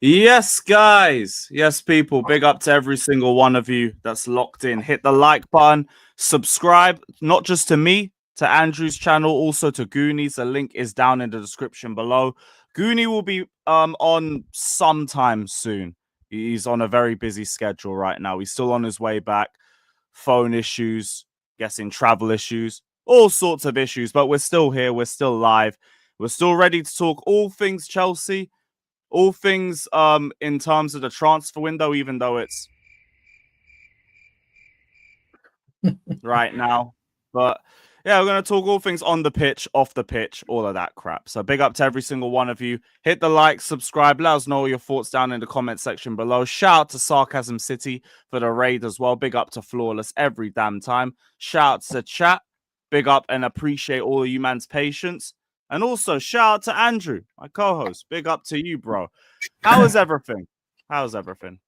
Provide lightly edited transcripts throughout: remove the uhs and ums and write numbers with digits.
Yes, guys. Yes, people. Big up to every single one of you that's locked in. Hit the like button. Subscribe, not just to me, to Andrew's channel, also to Guni's. The link is down in the description below. Guni will be on sometime soon. He's on a very busy schedule right now. He's still on his way back. Phone issues, guessing travel issues, all sorts of issues. But we're still here. We're still live. We're still ready to talk all things Chelsea. All things in terms of the transfer window, even though it's right now. But yeah, we're going to talk all things on the pitch, off the pitch, all of that crap. So big up to every single one of you. Hit the like, subscribe. Let us know your thoughts down in the comment section below. Shout out to Sarcasm City for the raid as well. Big up to Flawless every damn time. Shout out to chat. Big up and appreciate all of you man's patience. And also, shout out to Andrew, my co-host. Big up to you, bro. How is everything? How's everything?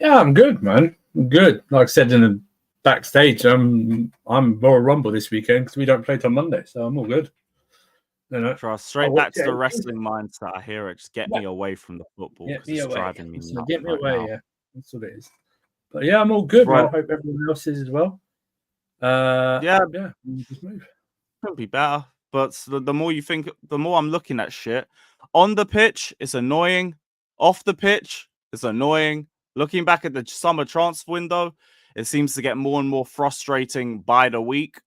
Yeah, I'm good, man. I'm good. Like I said in the backstage, I'm Royal Rumble this weekend because we don't play till Monday, so I'm all good. You know? Trust straight back to the wrestling mindset. I hear it. Just get me away from the football because it's driving me nuts. Get me away, yeah. That's what it is. But yeah, I'm all good, man. I hope everyone else is as well. Yeah. Just move. Could be better. But the more you think, the more I'm looking at shit. On the pitch, it's annoying. Off the pitch, it's annoying. Looking back at the summer transfer window, it seems to get more and more frustrating by the week.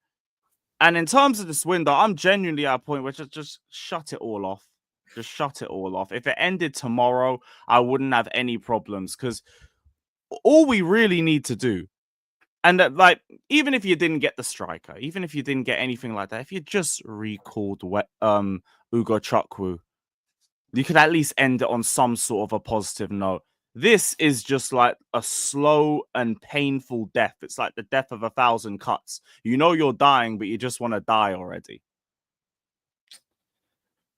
And in terms of this window, I'm genuinely at a point where just shut it all off. Just shut it all off. If it ended tomorrow, I wouldn't have any problems because all we really need to do, and like, even if you didn't get the striker, even if you didn't get anything like that, if you just recalled Ugo Chukwu, you could at least end it on some sort of a positive note. This is just like a slow and painful death. It's like the death of 1,000 cuts. You know you're dying, but you just want to die already.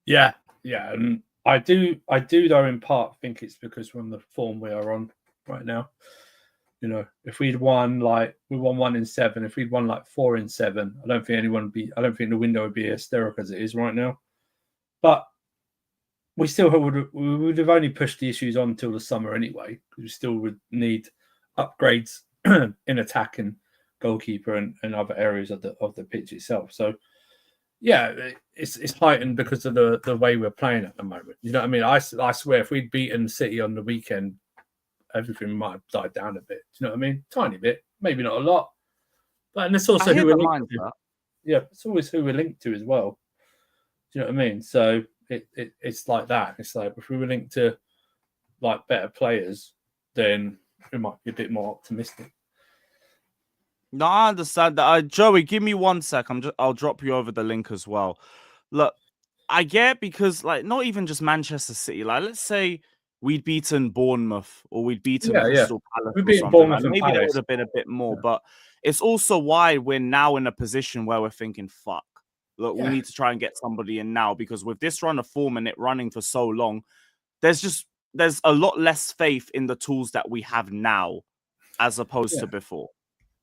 Yeah. And I do though in part think it's because we're on the form we are on right now. You know, if we'd won we won 1 in 7, if we'd won 4 in 7, I don't think the window would be as hysterical as it is right now. But we would have only pushed the issues on until the summer anyway, because we still would need upgrades in attack and goalkeeper and other areas of the pitch itself. So yeah, it's heightened because of the way we're playing at the moment. You know what I mean? I swear if we'd beaten City on the weekend, everything might have died down a bit. Do you know what I mean? Tiny bit, maybe not a lot. But and it's also who we're linked to. Yeah, it's always who we're linked to as well. Do you know what I mean? So it's like that. It's like if we were linked to better players, then we might be a bit more optimistic. No, I understand that. Joey, give me 1 sec. I'll drop you over the link as well. Look, I get because not even just Manchester City. Let's say we'd beaten Bournemouth or we'd beaten Crystal Palace. We'd beaten Bournemouth maybe that would have been a bit more. But it's also why we're now in a position where we're thinking, fuck. Look, we need to try and get somebody in now because with this run of form and it running for so long, there's a lot less faith in the tools that we have now as opposed to before.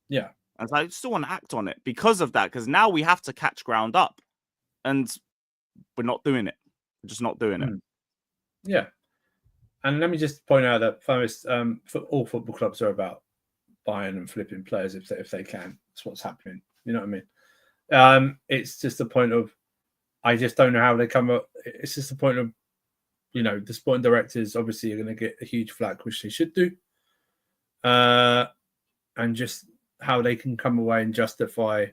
Yeah. And so I still want to act on it because of that, because now we have to catch ground up and we're not doing it. We're just not doing it. Yeah. And let me just point out that all football clubs are about buying and flipping players if they can. That's what's happening. You know what I mean? It's just a point of I just don't know how they come up. It's just a point of the sporting directors obviously are going to get a huge flack, which they should do, and just how they can come away and justify,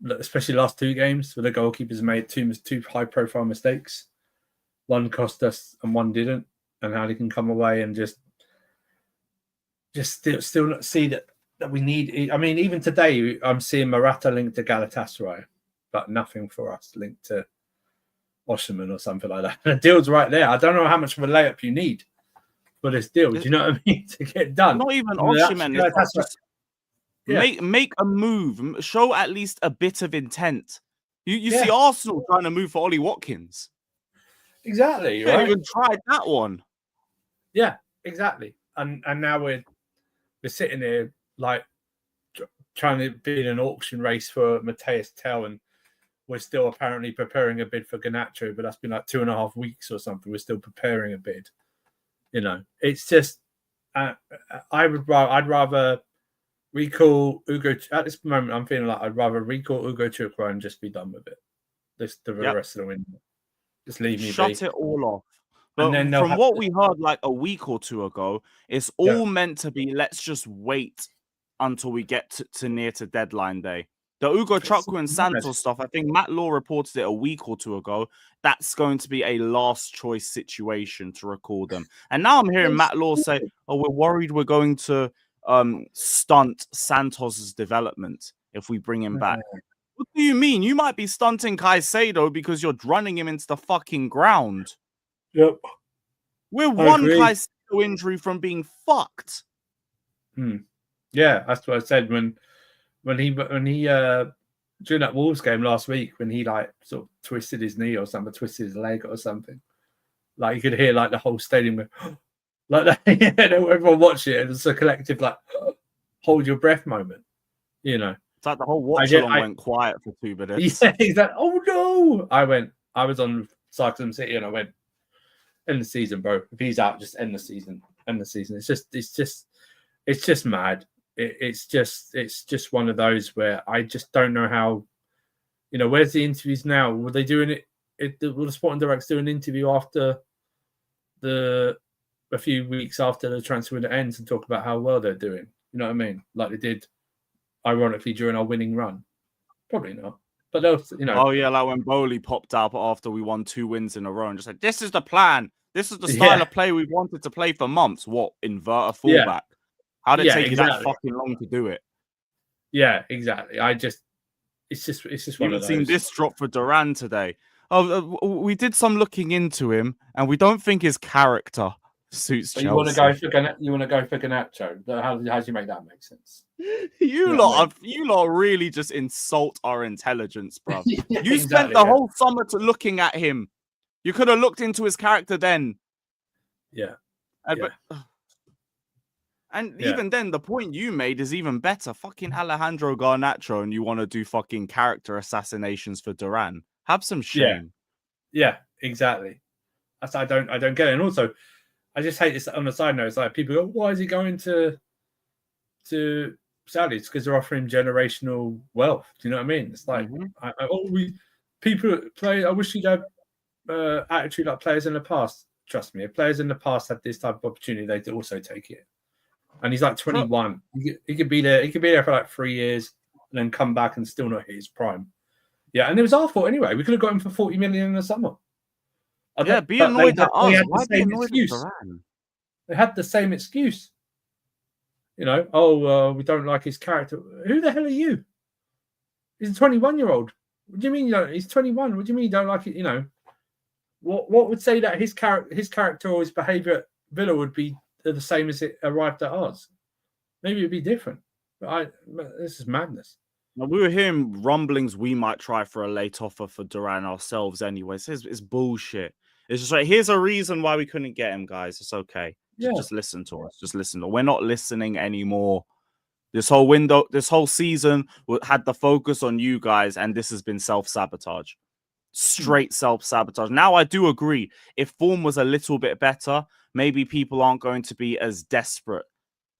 especially the last 2 games where the goalkeepers made two high-profile mistakes. One cost us and one didn't, and how they can come away and just still not see that we need. I mean, even today, I'm seeing Morata linked to Galatasaray, but nothing for us linked to Osherman or something like that. The deal's right there. I don't know how much of a layup you need for this deal. Do you know what I mean? To get done. Not even Osherman. Make a move. Show at least a bit of intent. You see Arsenal trying to move for Ollie Watkins. Exactly. They Right. even tried that one. Yeah, exactly. And now we're sitting here like trying to be in an auction race for Mateus Tell, and we're still apparently preparing a bid for Garnacho, but that's been like 2.5 weeks or something. We're still preparing a bid. It's just I'd rather recall Ugo at this moment. I'm feeling like I'd rather recall Ugo Chukwu and just be done with it. The rest of the window. Just leave me Shut be. it all off. But then from what we heard like a week or 2 ago, it's all meant to be, let's just wait until we get to near to deadline day. The Ugo Chukwu and Santos stuff, I think Matt Law reported it a week or 2 ago. That's going to be a last choice situation to recall them. And now I'm hearing Matt Law say, oh, we're worried we're going to stunt Santos's development if we bring him back. What do you mean? You might be stunting Caicedo because you're running him into the fucking ground. Yep. We're one Caicedo injury from being fucked. Yeah, that's what I said when he during that Wolves game last week, when he like sort of twisted his knee or something, twisted his leg or something. Like you could hear like the whole stadium go, like that. Yeah, everyone watch it. It's a collective like hold your breath moment. It's like the whole watch along went quiet for 2 minutes. Yeah, exactly. Oh no! I was on Cycling City and I went, end the season, bro. If he's out, just end the season. End the season. It's just mad. It's just one of those where I just don't know how. Where's the interviews now? Were they doing it? Will the sporting directors do an interview after a few weeks after the transfer window ends and talk about how well they're doing? You know what I mean? Like they did, ironically, during our winning run. Probably not. But they'll, Oh yeah, like when Bowley popped up after we won 2 wins in a row and just said, "This is the plan. This is the style of play we've wanted to play for months." What, invert a fullback? How did it take you that fucking long to do it? Yeah, exactly. It's just one of those. You've seen this drop for Duran today. Oh, we did some looking into him, and we don't think his character suits Chelsea. You want to go for Garnacho? How do you make that make sense? You lot really just insult our intelligence, bro. You spent the whole summer looking at him. You could have looked into his character then. Yeah. Even then, the point you made is even better. Fucking Alejandro Garnacho, and you want to do fucking character assassinations for Duran. Have some shame. Yeah, exactly. I don't get it. And also, I just hate this on the side note. It's like people go, why is he going to Saudi? It's because they're offering generational wealth. Do you know what I mean? It's like, people play. I wish you'd have attitude like players in the past. Trust me, if players in the past had this type of opportunity, they'd also take it. And he's like 21. He could be there. He could be there for like 3 years and then come back and still not hit his prime. Yeah, and it was our fault anyway. We could have got him for 40 million in the summer. Be annoyed at us. Why be annoyed at Duran? They had the same excuse. We don't like his character. Who the hell are you? He's a 21-year-old. What do you mean? He's 21. What do you mean you don't like it? What would say that his character or his behaviour at Villa would be the same as it arrived at ours? Maybe it'd be different. But this is madness. Now, we were hearing rumblings we might try for a late offer for Duran ourselves anyway. It's bullshit. It's just like, here's a reason why we couldn't get him, guys. It's okay. Just listen to us. Just listen. We're not listening anymore. This whole season had the focus on you guys, and this has been self-sabotage. Straight self-sabotage. Now, I do agree. If form was a little bit better, maybe people aren't going to be as desperate.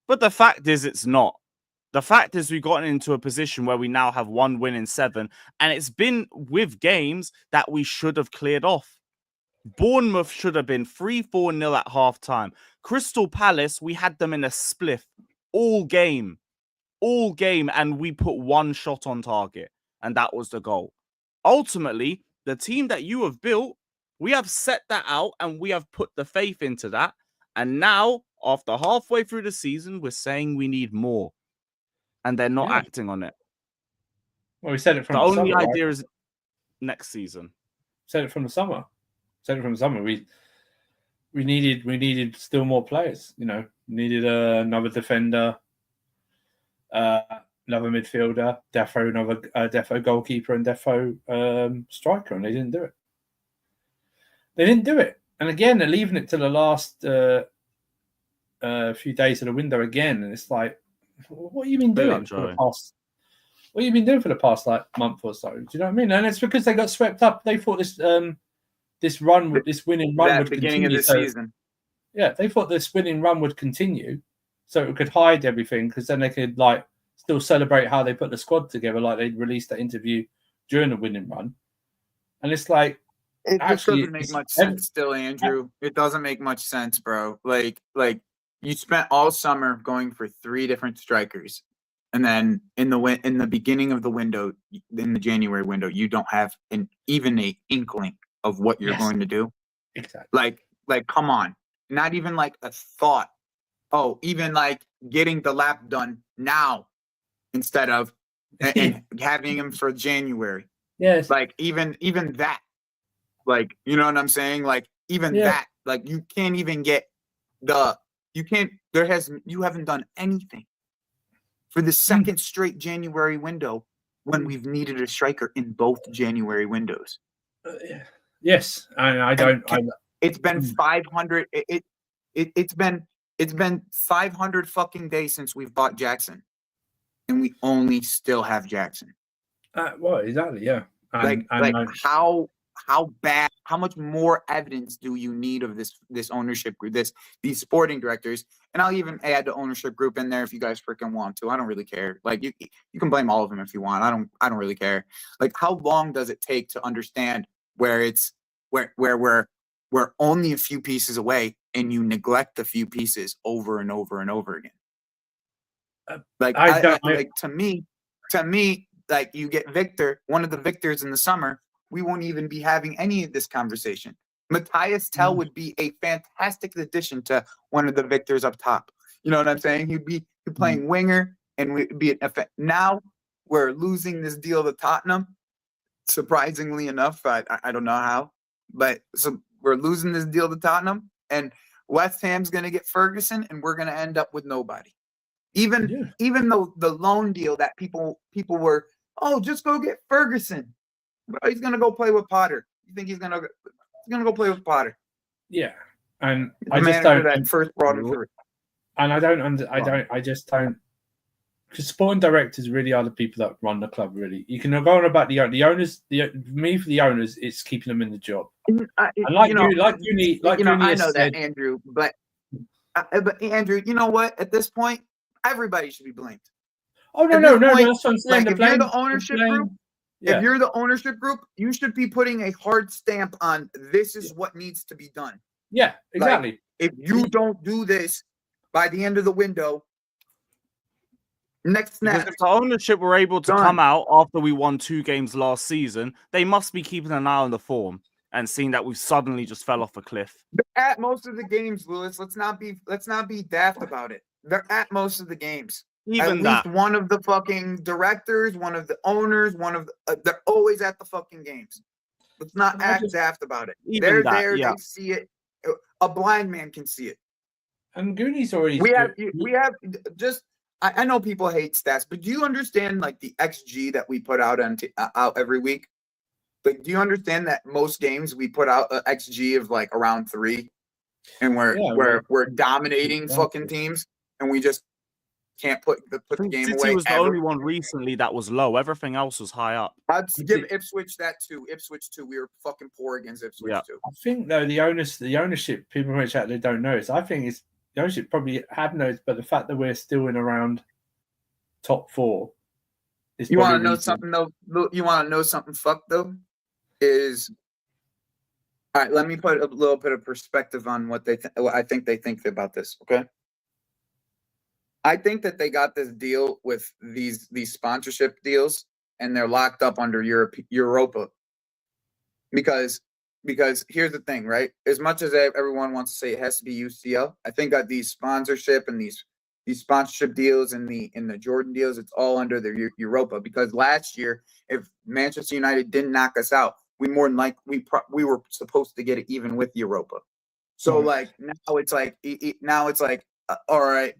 But the fact is, it's not. The fact is, we've gotten into a position where we now have 1 win in 7, and it's been with games that we should have cleared off. Bournemouth should have been 3-4-0 at halftime. Crystal Palace, we had them in a spliff all game, and we put 1 shot on target, and that was the goal. Ultimately, the team that you have built, we have set that out and we have put the faith into that. And now, after halfway through the season, we're saying we need more. And they're not acting on it. Well, we said it from the the only summer, idea right? is next season. Said it from the summer. We needed still more players. You know, needed another defender, another midfielder, defo goalkeeper, and defo striker, and they didn't do it. And again, they're leaving it to the last few days of the window again, and it's like, what have you been doing for the past? What have you been doing for the past like month or so? Do you know what I mean? And it's because they got swept up. They thought this winning run would beginning continue. Of the season. Yeah, they thought this winning run would continue, so it could hide everything, because then they could like still celebrate how they put the squad together, like they released that interview during the winning run. And it's like, it just doesn't make much sense still, Andrew. It doesn't make much sense, bro. Like you spent all summer going for 3 different strikers, and then in the beginning of the window, in the January window, you don't have even an inkling of what you're going to do. Exactly. Like, come on. Not even like a thought. Oh, even like getting the lap done now instead of and having him for January. Yes. Like even that. Like, you know what I'm saying? Like even that. Like you can't even get you haven't done anything for the second straight January window when we've needed a striker in both January windows. Yes, and it's been 500. It's been 500 fucking days since we've bought Jackson, and we only still have Jackson. Well, exactly, yeah. How bad? How much more evidence do you need of this ownership group, these sporting directors? And I'll even add the ownership group in there if you guys freaking want to. I don't really care. Like you can blame all of them if you want. I don't really care. Like how long does it take to understand where we're only a few pieces away and you neglect a few pieces over and over and over again? To me, like you get Victor, one of the Victors in the summer, we won't even be having any of this conversation. Matthias Tell would be a fantastic addition to one of the Victors up top. You know what I'm saying? He'd be playing winger and we'd be an effect. Now we're losing this deal to Tottenham. Surprisingly enough, I don't know how, but so we're losing this deal to Tottenham, and West Ham's going to get Ferguson, and we're going to end up with nobody. Even though the loan deal that people were, just go get Ferguson. He's going to go play with Potter. You think he's going to go play with Potter? Yeah, and I just don't. That first brought him through. And I just don't. Because sporting directors really are the people that run the club. Really, you can go on about the owners. For the owners, it's keeping them in the job. I know that, Andrew. But Andrew, you know what? At this point, everybody should be blamed. Oh no! That's what I'm saying. If you're the ownership group, you should be putting a hard stamp on this is what needs to be done. Yeah, exactly. Like, if you don't do this by the end of the window. Next snap. Because if the ownership were able to come out after we won 2 games last season, they must be keeping an eye on the form and seeing that we suddenly just fell off a cliff. They're at most of the games, Lewis. Let's not be daft about it. They're at most of the games. Even at that. least one of the fucking directors, one of the owners, they're always at the fucking games. Let's not act daft about it. They're there. They see it. A blind man can see it. And Guni's already. We have just. I know people hate stats, but do you understand like the XG that we put out out every week? Like, do you understand that most games we put out an XG of like around 3, and we're dominating fucking teams, and we just can't put I the think game City away. was the ever. only one recently that was low. Everything else was high up. I'd give Ipswich that too. Ipswich too. We were fucking poor against Ipswich too. I think though the ownership, people in chat they don't notice. I think it's the ownership probably have noticed, but the fact that we're still in around top 4 is. You want to know something though? You want to know something fucked though? Is all right. Let me put a little bit of perspective on what I think they think about this. Okay. I think that they got this deal with these sponsorship deals, and they're locked up under Europa. Because here's the thing, right? As much as everyone wants to say it has to be UCL, I think that these sponsorship and these sponsorship deals and the Jordan deals, it's all under the Europa. Because last year, if Manchester United didn't knock us out, we more than like we were supposed to get it even with Europa. So like now it's like all right,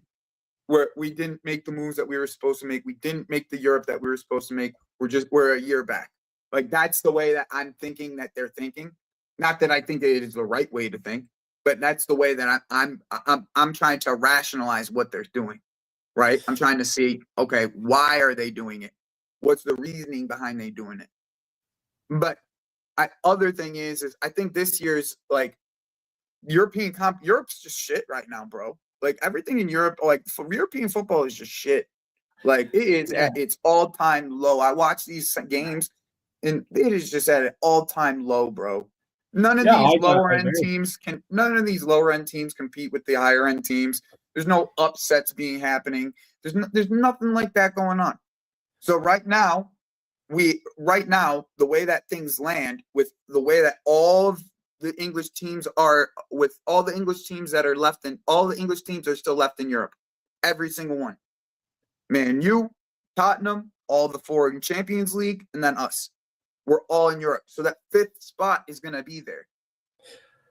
we didn't make the moves that we were supposed to make. We didn't make the Europe that we were supposed to make. We're a year back. Like that's the way that I'm thinking that they're thinking. Not that I think that it is the right way to think, but that's the way that I'm trying to rationalize what they're doing. Right? I'm trying to see, okay, why are they doing it? What's the reasoning behind they doing it? But other thing is I think this year's like Europe's just shit right now, bro. Like everything in Europe, like for European football is just shit. Like it is at its all-time low. I watch these games and it is just at an all-time low, bro. None of these lower end teams compete with the higher end teams. There's no upsets being happening. There's nothing like that going on. So right now, the way that things land with the way that all of the English teams are, with all the English teams that are left, and all the English teams are still left in Europe. Every single one. Man U, Tottenham, all the 4 in Champions League, and then us. We're all in Europe. So that 5th spot is going to be there.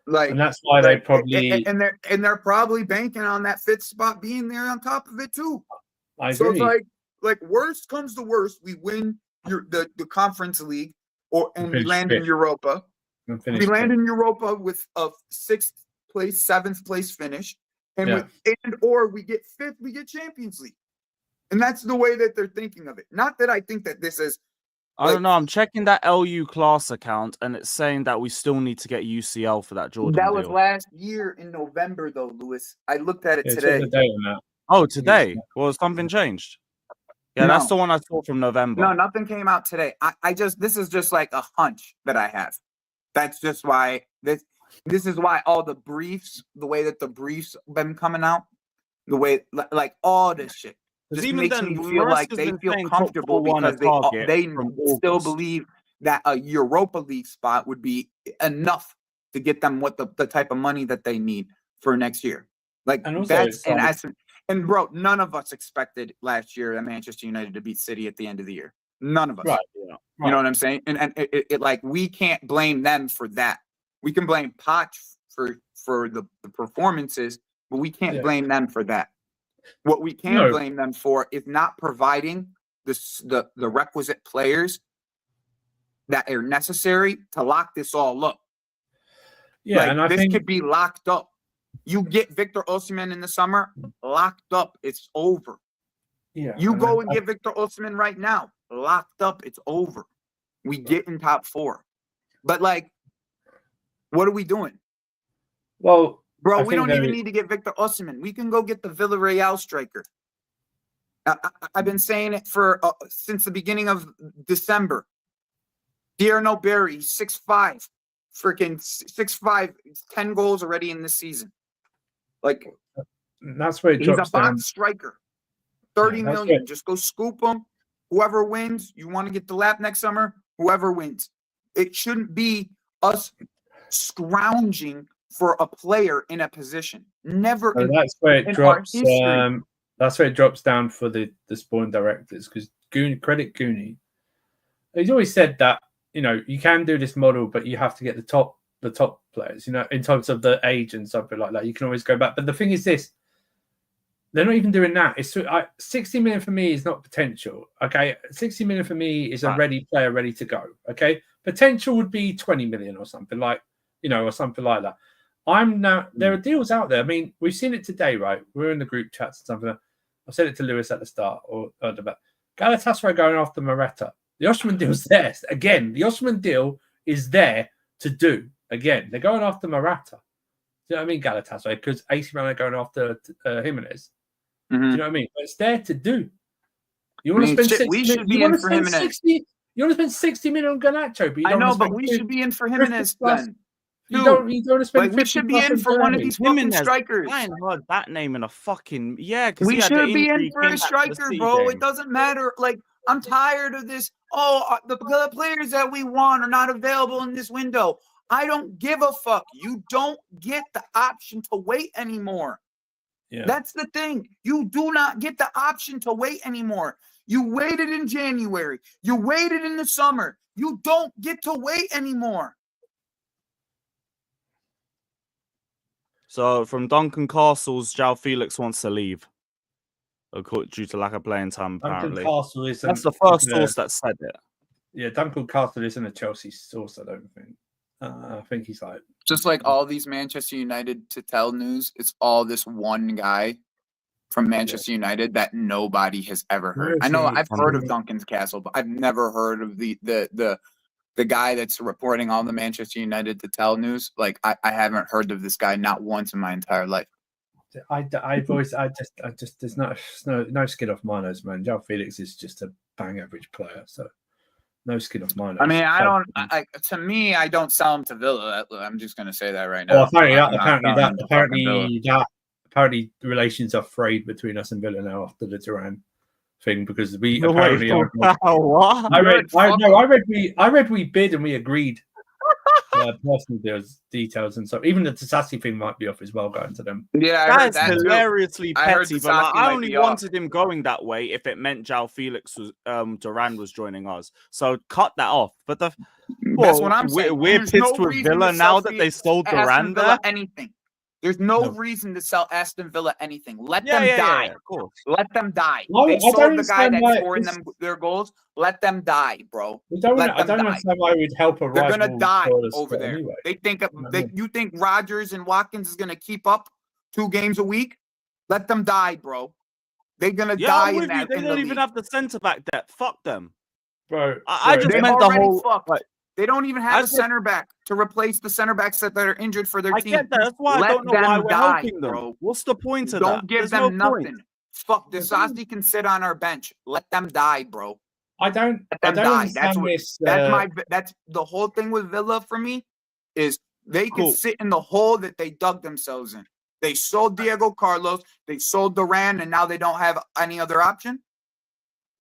Like, and that's why they probably and they're probably banking on that 5th spot being there on top of it too. I agree. So it's like worst comes to worst, we win the Conference League and we land in Europa. We land in Europa with a 6th place, 7th place finish, or we get 5th, we get Champions League. And that's the way that they're thinking of it. Not that I think that this is. I don't know. I'm checking that LU class account, and it's saying that we still need to get UCL for that Jordan That deal. was last year in November, though, Lewis. I looked at it today. Oh, today? Well, something changed. Yeah, that's the one I saw from November. No, nothing came out today. This is just like a hunch that I have. That's just why this is why all the briefs, the way that the briefs been coming out, the way like all this shit. Just even makes then, me feel like they feel comfortable because they still believe that a Europa League spot would be enough to get them what the type of money that they need for next year. Like that's in essence. And bro, none of us expected last year that Manchester United to beat City at the end of the year. None of us. Right. Yeah. You know what I'm saying? And it like we can't blame them for that. We can blame Poch for the performances, but we can't blame them for that. What we can blame them for is not providing the requisite players that are necessary to lock this all up. Yeah, like, and I this think could be locked up. You get Victor Osimhen in the summer, locked up, it's over. Yeah, you go and get Victor Osimhen right now, locked up, it's over. We get in top 4. But like, what are we doing? Well, bro, we don't even need to get Victor Osimhen. We can go get the Villarreal striker. I've been saying it for since the beginning of December. Tierno Berry, 6'5", freaking 6'5", 10 goals already in this season. Like, that's where it drops down. He's a box striker. 30 million. Just go scoop him. Whoever wins, you want to get the lap next summer, whoever wins. It shouldn't be us scrounging for a player in a position. Never. That's where it drops. That's where it drops down for the sporting directors, because credit Guni. He's always said that, you know, you can do this model, but you have to get the top players, you know, in terms of the age and something like that. You can always go back. But the thing is this, they're not even doing that. It's 60 million for me is not potential. Okay. 60 million for me is a ready player ready to go. Okay. Potential would be 20 million or something like, you know, or something like that. There are deals out there. I mean, we've seen it today, right? We're in the group chats and something. I said it to Lewis at the start or the back. Galatasaray going after Morata. The Osman deal's there again. The Osman deal is there to do again. They're going after Morata. Do you know what I mean, Galatasaray? Because AC Milan are going after Jimenez. Do you know what I mean? But it's there to do. You want to spend 60 we should be you want in to for spend Jimenez. 60. You want to spend 60 million on Garnacho, but you I don't know, want to but spend we 50 should be in for Jimenez plus. then. You don't want to spend Like, 50 we should be plus in for one of Germany. these fucking Jimenez. strikers. I ain't heard that name in a fucking because We he had the should be injury. in for came a back to the striker, City bro. game. It doesn't matter. Like, I'm tired of this. Oh, the players that we want are not available in this window. I don't give a fuck. You don't get the option to wait anymore. Yeah. That's the thing. You do not get the option to wait anymore. You waited in January. You waited in the summer. You don't get to wait anymore. So from Duncan Castles, João Felix wants to leave due to lack of playing time. Apparently, Duncan Castle isn't. that's the first source that said it. Yeah, Duncan Castle isn't a Chelsea source. I don't think. I think he's like Just like all these Manchester United to tell news, it's all this one guy from Manchester United that nobody has ever heard. I know I've heard of Duncan's Castle, but I've never heard of the guy that's reporting all the Manchester United to tell news. Like I haven't heard of this guy not once in my entire life. There's no skin off my nose, man. João Felix is just a bang average player, so no skin off my nose. I mean, to me, I don't sell him to Villa. I'm just gonna say that right now. Well, apparently relations are frayed between us and Villa now after the Duran thing because we No, apparently wait, what? I read we bid and we agreed personal details and stuff. Even the Tasasi thing might be off as well going to them. Yeah, that's hilariously petty. But like, I only wanted him going that way if it meant João Felix was Duran was joining us. So cut that off. But that's what I'm saying. We're pissed with Villa now that they sold Duran there. Anything. There's no reason to sell Aston Villa anything. Let them die. Of course. Let them die. They sold the guy that's scoring them their goals. Let them die, bro. I don't understand why we'd help a rival. They're gonna die over there. Anyway. They think you think Rodgers and Watkins is gonna keep up 2 games a week? Let them die, bro. They're gonna die in that. They don't even have the centre back depth. Fuck them, bro. I just meant the whole. They don't even have a center back to replace the center backs that are injured for their team. I get that. That's why I don't know why we're helping them. Bro. What's the point of that? Don't give them nothing. Fuck, Disasi can sit on our bench. Let them die, bro. I don't understand this. That's the whole thing with Villa for me is they can sit in the hole that they dug themselves in. They sold Diego Carlos, they sold Duran, and now they don't have any other option.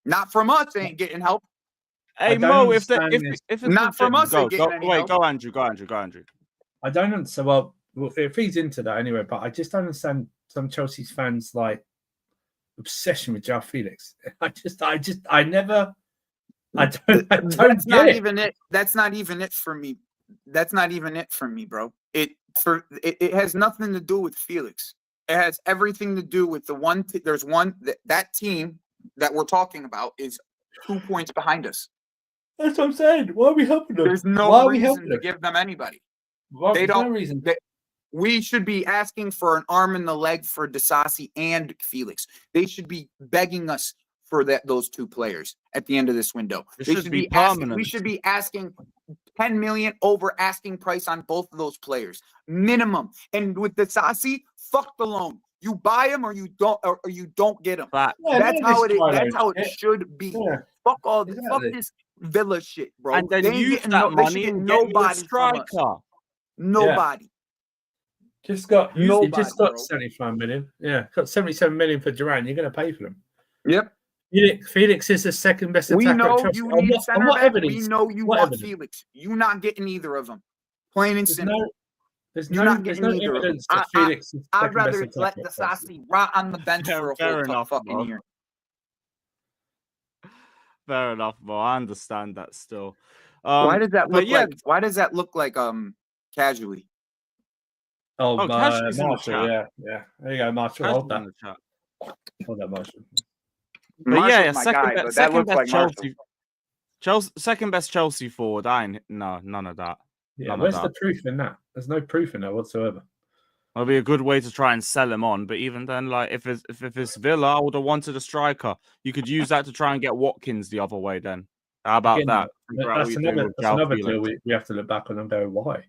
Not from us, they ain't getting help. Hey Mo, if it's not from us, go Andrew. I don't understand. Well, it feeds into that anyway, but I just don't understand some Chelsea's fans like obsession with João Felix. I don't That's get not it. Even it. That's not even it for me. That's not even it for me, bro. It has nothing to do with Felix. It has everything to do with the one. There's one that team that we're talking about is 2 points behind us. That's what I'm saying. Why are we helping them? There's no reason to give them anybody. They don't. No reason. We should be asking for an arm and the leg for Disasi and Felix. They should be begging us for those 2 players at the end of this window. They should be permanent. We should be asking 10 million over asking price on both of those players, minimum. And with Disasi, fuck the loan. You buy him or you don't get him. Yeah, that's how it should be. Yeah. Fuck all this. Fuck this Villa shit, bro. And then use that money and get a striker. Nobody. You just got 75 million. Yeah, got 77 million for Duran. You're going to pay for them. Yep. Felix is the second best attacker. We know you need center back. We know you want evidence? Felix. You're not getting either of them. Plain and simple. There's no evidence that Felix is I'd rather let Disasi rot on the bench for a whole fucking year. Fair enough, bro. I understand that still. Why does that look like? Why does that look like casually? Marshall, yeah. There you go, Marshall. Hold that. Hold that, Marshall. But second best Chelsea. Second best Chelsea forward. None of that. Yeah, where's the proof in that? There's no proof in that whatsoever. That'll be a good way to try and sell him on. But even then, like if it's Villa, I would have wanted a striker. You could use that to try and get Watkins the other way. Then how about Again, that? Figure out what That's you're doing another, with that's João another Felix. deal we have to look back on and go, why?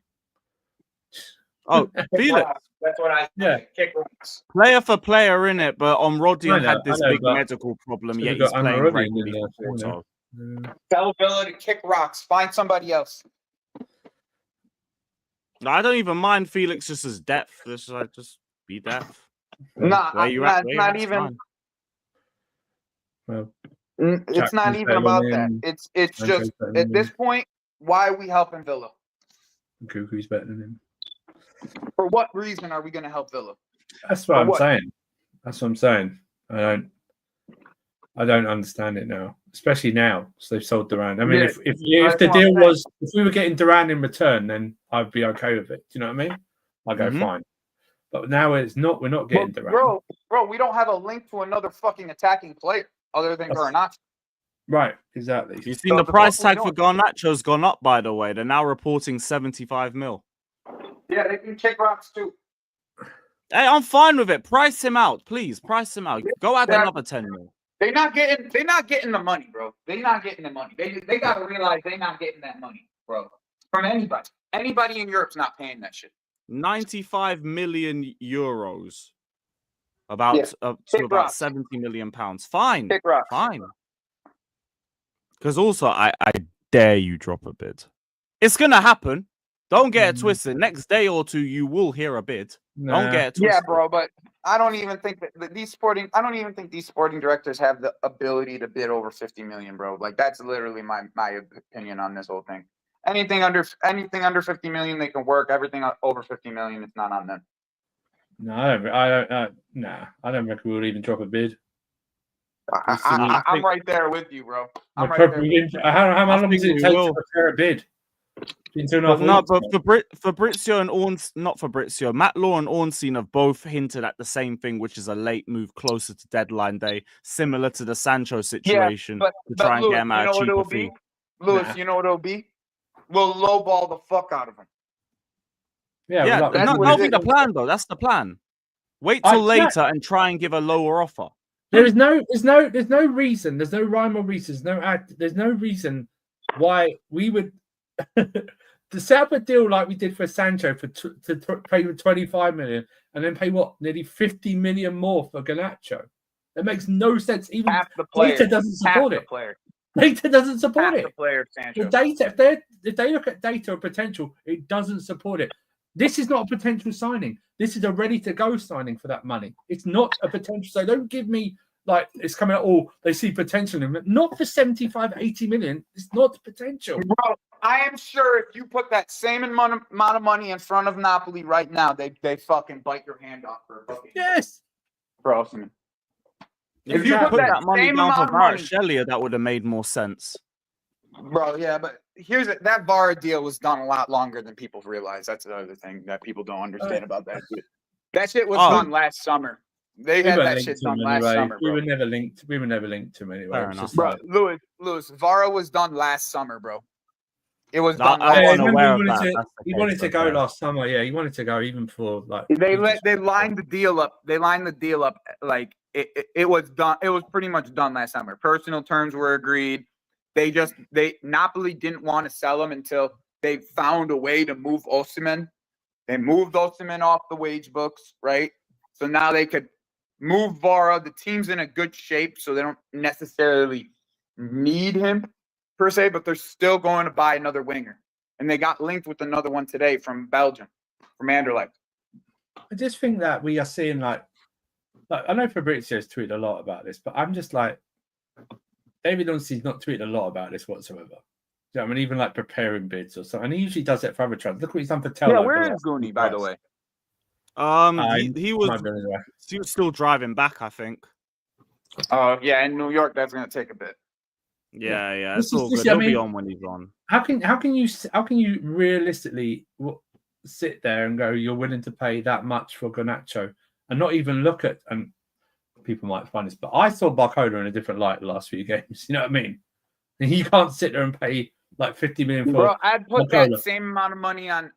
Oh, Felix, That's what I Yeah. kick rocks. player for player in it, but Rodion I had know, this I know, big but medical problem, should've yet he's got playing Rodion in regularly there, for you know. Porto. Tell Villa to kick rocks. Find somebody else. I don't even mind Felix just as depth. Just be depth. Nah, Where you not, at? Where you not at, it's even. fine. Well, It's not Jackson's even better about than that. him. It's Sancho's just better than at this him. point, why are we helping Villa? Cuckoo's better than him. For what reason are we going to help Villa? That's what For I'm what? saying. That's what I'm saying. I don't understand it now, especially now. So they've sold Duran. I mean, Yeah, if the that's what deal I'm was, if we were getting Duran in return, then I'd be okay with it. Do you know what I mean? I'd go Mhm. fine. But now it's not. We're not getting Duran. Bro, we don't have a link to another fucking attacking player other than Garnacho. Right, exactly. You've seen So the the price fuck we tag for doing? Garnacho's gone up, by the way. They're now reporting 75 mil. Yeah, they can kick rocks too. Hey, I'm fine with it. Price him out, please. Price him out. Go add Yeah. another 10 mil. They're not getting the money, bro. They're not getting the money. They gotta realize they're not getting that money, bro. From anybody. Anybody in Europe's not paying that shit. 95 million euros. About Yeah. to Kick about rocks. 70 million pounds. Fine. Kick rocks. Fine. Because also, I dare you drop a bid. It's gonna happen. Don't get it twisted. Next day or two, you will hear a bid. Don't get it twisted. Yeah, bro, but I don't even think that these sporting directors have the ability to bid over 50 million, bro. Like that's literally my opinion on this whole thing. Anything under 50 million, they can work. Everything over 50 million, it's not on them. No, I don't reckon we'll even drop a bid. I'm right there with you, bro. I'm right there. How long does it we take will. to prepare a bid? Been 2.5 But no, weeks, but man. Fabrizio and not Fabrizio, Matt Law and Ornstein have both hinted at the same thing, which is a late move closer to deadline day, similar to the Sancho situation, but to try and Lewis, get him you at know a what cheaper it'll fee. be? Lewis, Nah. you know what it'll be? We'll lowball the fuck out of him. Yeah, Yeah, well, that's what that'll it be the is. plan, though. That's the plan. Wait till later and try and give a lower offer. there's no reason. There's no rhyme or reason. There's no reason why we would to set up a deal like we did for Sancho to pay 25 million and then pay nearly 50 million more for Garnacho. It makes no sense. Even Half the player. data doesn't support Half it. the player. Data doesn't support Half it. the player, Sancho. The data, if they look at data or potential, it doesn't support it. This is not a potential signing. This is a ready-to-go signing for that money. It's not a potential. So don't give me like it's coming out, they see potential in it. Not for 75, 80 million. It's not potential. Bro, I am sure if you put that same amount of money in front of Napoli right now, they fucking bite your hand off for a fucking Yes. bro. If you put that money same down for amount of money, Kvaratskhelia, that would have made more sense. bro, yeah, but that VAR deal was done a lot longer than people realize. That's the other thing that people don't understand about that shit. That shit was done last summer. They had that shit done last summer, bro. We were never linked to him anyway. Fair enough. Bro, Lewis, VAR was done last summer, bro. It was done I last wasn't aware of that. He wanted to go last summer. Yeah, he wanted to go even before like they lined the deal up. They lined the deal up like it was done. It was pretty much done last summer. Personal terms were agreed. Napoli didn't want to sell him until they found a way to move Osimhen. They moved Osimhen off the wage books, right? So now they could move Vara. The team's in a good shape, so they don't necessarily need him per se, but they're still going to buy another winger. And they got linked with another one today from Belgium, from Anderlecht. I just think that we are seeing like I know Fabrizio's tweeted a lot about this, but I'm just like David Ornstein's not tweeted a lot about this whatsoever. You know, I mean, even like preparing bids or something. And he usually does it for other trans. Look what he's done for Tel. Yeah, where is Guni, by the way? He was still driving back, I think. Oh, yeah, in New York, that's going to take a bit. Yeah. It's all good. He'll be on when he's on. How can you realistically sit there and go, you're willing to pay that much for Garnacho and not even look at, and people might find this, but I saw Barcola in a different light the last few games. You know what I mean? And you can't sit there and pay like 50 million for. Bro, I'd put Barcola. that same amount of money on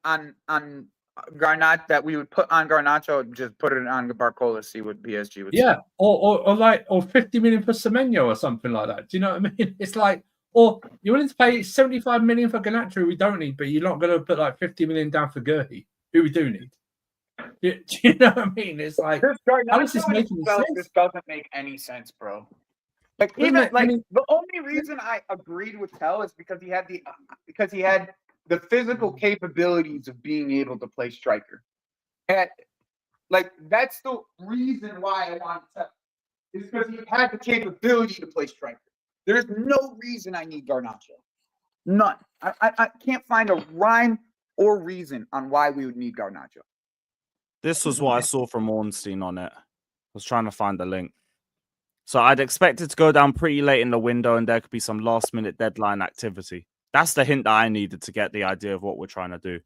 Garnacho that we would put on Garnacho, just put it on Barcola, see what PSG would say. Yeah, or 50 million for Semenyo or something like that. Do you know what I mean? It's like, or you're willing to pay 75 million for Garnacho, we don't need, but you're not going to put like 50 million down for Gerhi, who we do need. Do you know what I mean? It's like, how does this make any sense? This doesn't make any sense, bro. Like Doesn't even make like any- the only reason I agreed with Tell is because he had the physical capabilities of being able to play striker. And like that's the reason why I want Tell. Is because he had the capability to play striker. There's no reason I need Garnacho. None. I can't find a rhyme or reason on why we would need Garnacho. This was what I saw from Ornstein on it. I was trying to find the link. So I'd expect it to go down pretty late in the window and there could be some last minute deadline activity. That's the hint that I needed to get the idea of what we're trying to do.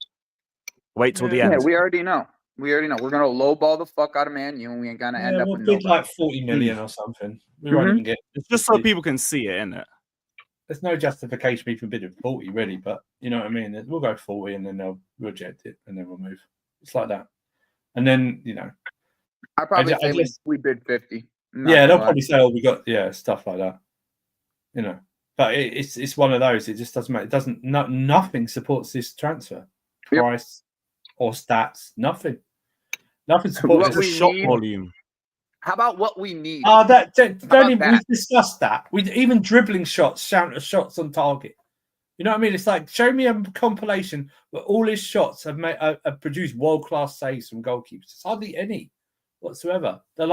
Wait till the end. Yeah, we already know. We're going to lowball the fuck out of Man U and we ain't going to end up we'll with bid nobody. like 40 million or something. We won't even get. It's just so people can see it, isn't it? There's no justification even bidding 40, really, but you know what I mean? We'll go 40 and then they'll reject it and then we'll move. It's like that. And then, you know. I'd probably say we bid 50. Yeah, they'll probably say, we got, stuff like that. You know. But it's one of those. It just doesn't matter. Nothing supports this transfer. Price or stats. Nothing. Nothing supports the shot volume. How about what we need? We discussed that. Even dribbling shots, shots on target. You know what I mean? It's like, show me a compilation where all his shots have produced world-class saves from goalkeepers. It's hardly any whatsoever. They're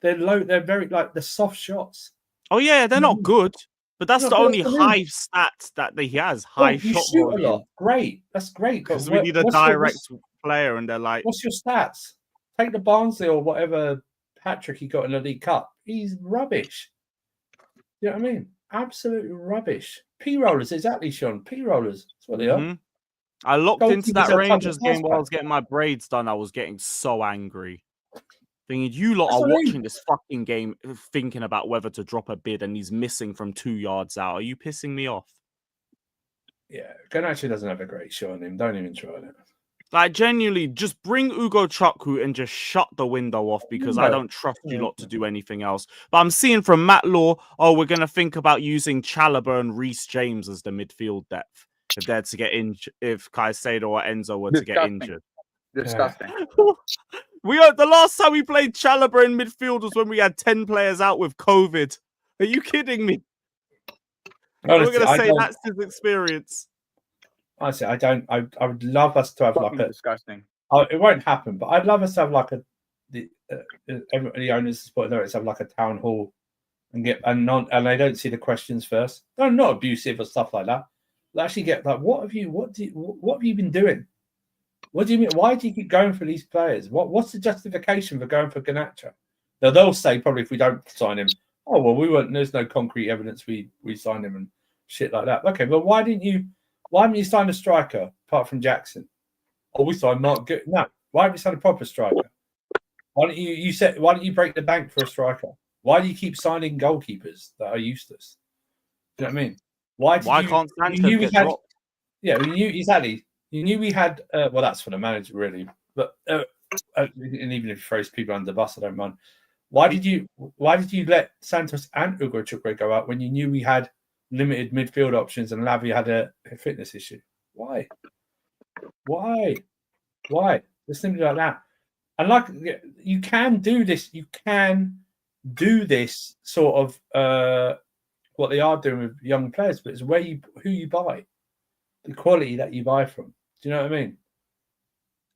they're low. They're very the soft shots. Oh yeah, they're not good, but that's the only high stat that he has. High shot volume. A lot. Great, that's great. Because we need a direct player, and they're like, "What's your stats? Take the Barnsley or whatever Patrick he got in the League Cup. He's rubbish. You know what I mean? Absolutely rubbish. P-rollers, exactly, Sean. P-rollers. That's what they are. I locked into that Rangers game while I was getting my braids done. I was getting so angry. Thinking, you lot are watching this fucking game thinking about whether to drop a bid and he's missing from 2 yards out. Are you pissing me off? Yeah, Garnacho doesn't have a great shot on him. Don't even try it. Like, genuinely, just bring Ugo Chukwu and just shut the window off because I don't trust you lot to do anything else. But I'm seeing from Matt Law, we're going to think about using Chalobah and Reece James as the midfield depth if they're to get injured, if Caicedo or Enzo were to get injured. Disgusting. The last time we played Chalobah in midfield was when we had 10 players out with COVID. Are you kidding me? Honestly, we're going to say that's his experience. Honestly, I would love us to have disgusting. It won't happen, but I'd love us to have the owners supporting directors have a town hall and they don't see the questions first. They're not abusive or stuff like that. They actually get what have you been doing? What do you mean? Why do you keep going for these players? What's the justification for going for Garnacho? Now they'll say probably if we don't sign him, oh well, we weren't. There's no concrete evidence we signed him and shit like that. Okay, well why haven't you signed a striker apart from Jackson? Oh, we signed Mark Good. No, why haven't you signed a proper striker? Why don't you break the bank for a striker? Why do you keep signing goalkeepers that are useless? Do you know what I mean? Why can't Sanchez get dropped? Yeah, we knew exactly. You knew we had. Well, that's for the manager, really. But and even if you throws people under the bus, I don't mind. Why did you let Santos and Ugo Chukwu go out when you knew we had limited midfield options and Lavia had a fitness issue? Why? Just simply like that. And you can do this. You can do this sort of what they are doing with young players, but it's who you buy, the quality that you buy from. Do you know what I mean?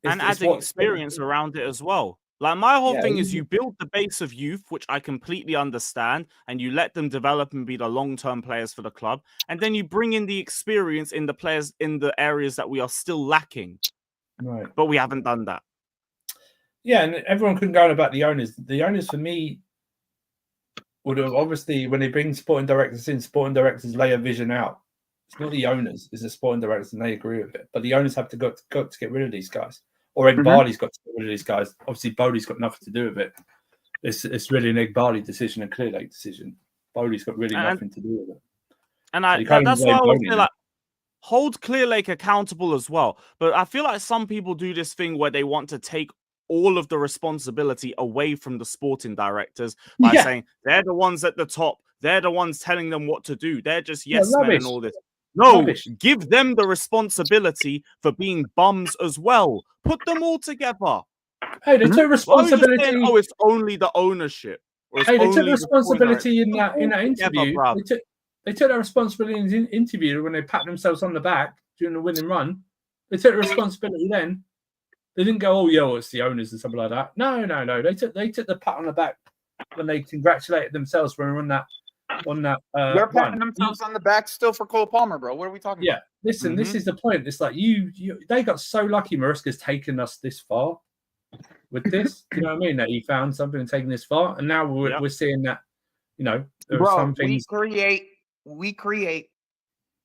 And adding experience around it as well. Like my whole thing is you build the base of youth, which I completely understand, and you let them develop and be the long-term players for the club. And then you bring in the experience in the players in the areas that we are still lacking. Right. But we haven't done that. Yeah, and everyone couldn't go on about the owners. The owners, for me, would have obviously, when they bring sporting directors in, sporting directors lay a vision out. It's not the owners, it's the sporting directors, and they agree with it. But the owners have to go to get rid of these guys. Or Barley's got to get rid of these guys. Obviously, Bodie's got nothing to do with it. It's really an Barley decision, a Clear Lake decision. Bodie's got really nothing to do with it. And that's why I would say, hold Clearlake accountable as well. But I feel like some people do this thing where they want to take all of the responsibility away from the sporting directors by saying they're the ones at the top. They're the ones telling them what to do. They're just yes men and all this. No, give them the responsibility for being bums as well. Put them all together. Hey, they took responsibility. Saying, oh, it's only the ownership. Hey, they took responsibility in that interview. They took that responsibility in the interview when they pat themselves on the back during the winning run. They took the responsibility then. They didn't go, oh yeah, well, it's the owners and something like that. No. They took the pat on the back when they congratulated themselves when we were on that. They're patting themselves on the back still for Cole Palmer, bro. What are we talking about? Yeah, listen, this is the point. It's like they got so lucky. Maresca's taken us this far with this. You know what I mean? That he found something and taken this far, and now we're seeing that. You know, there are some things we create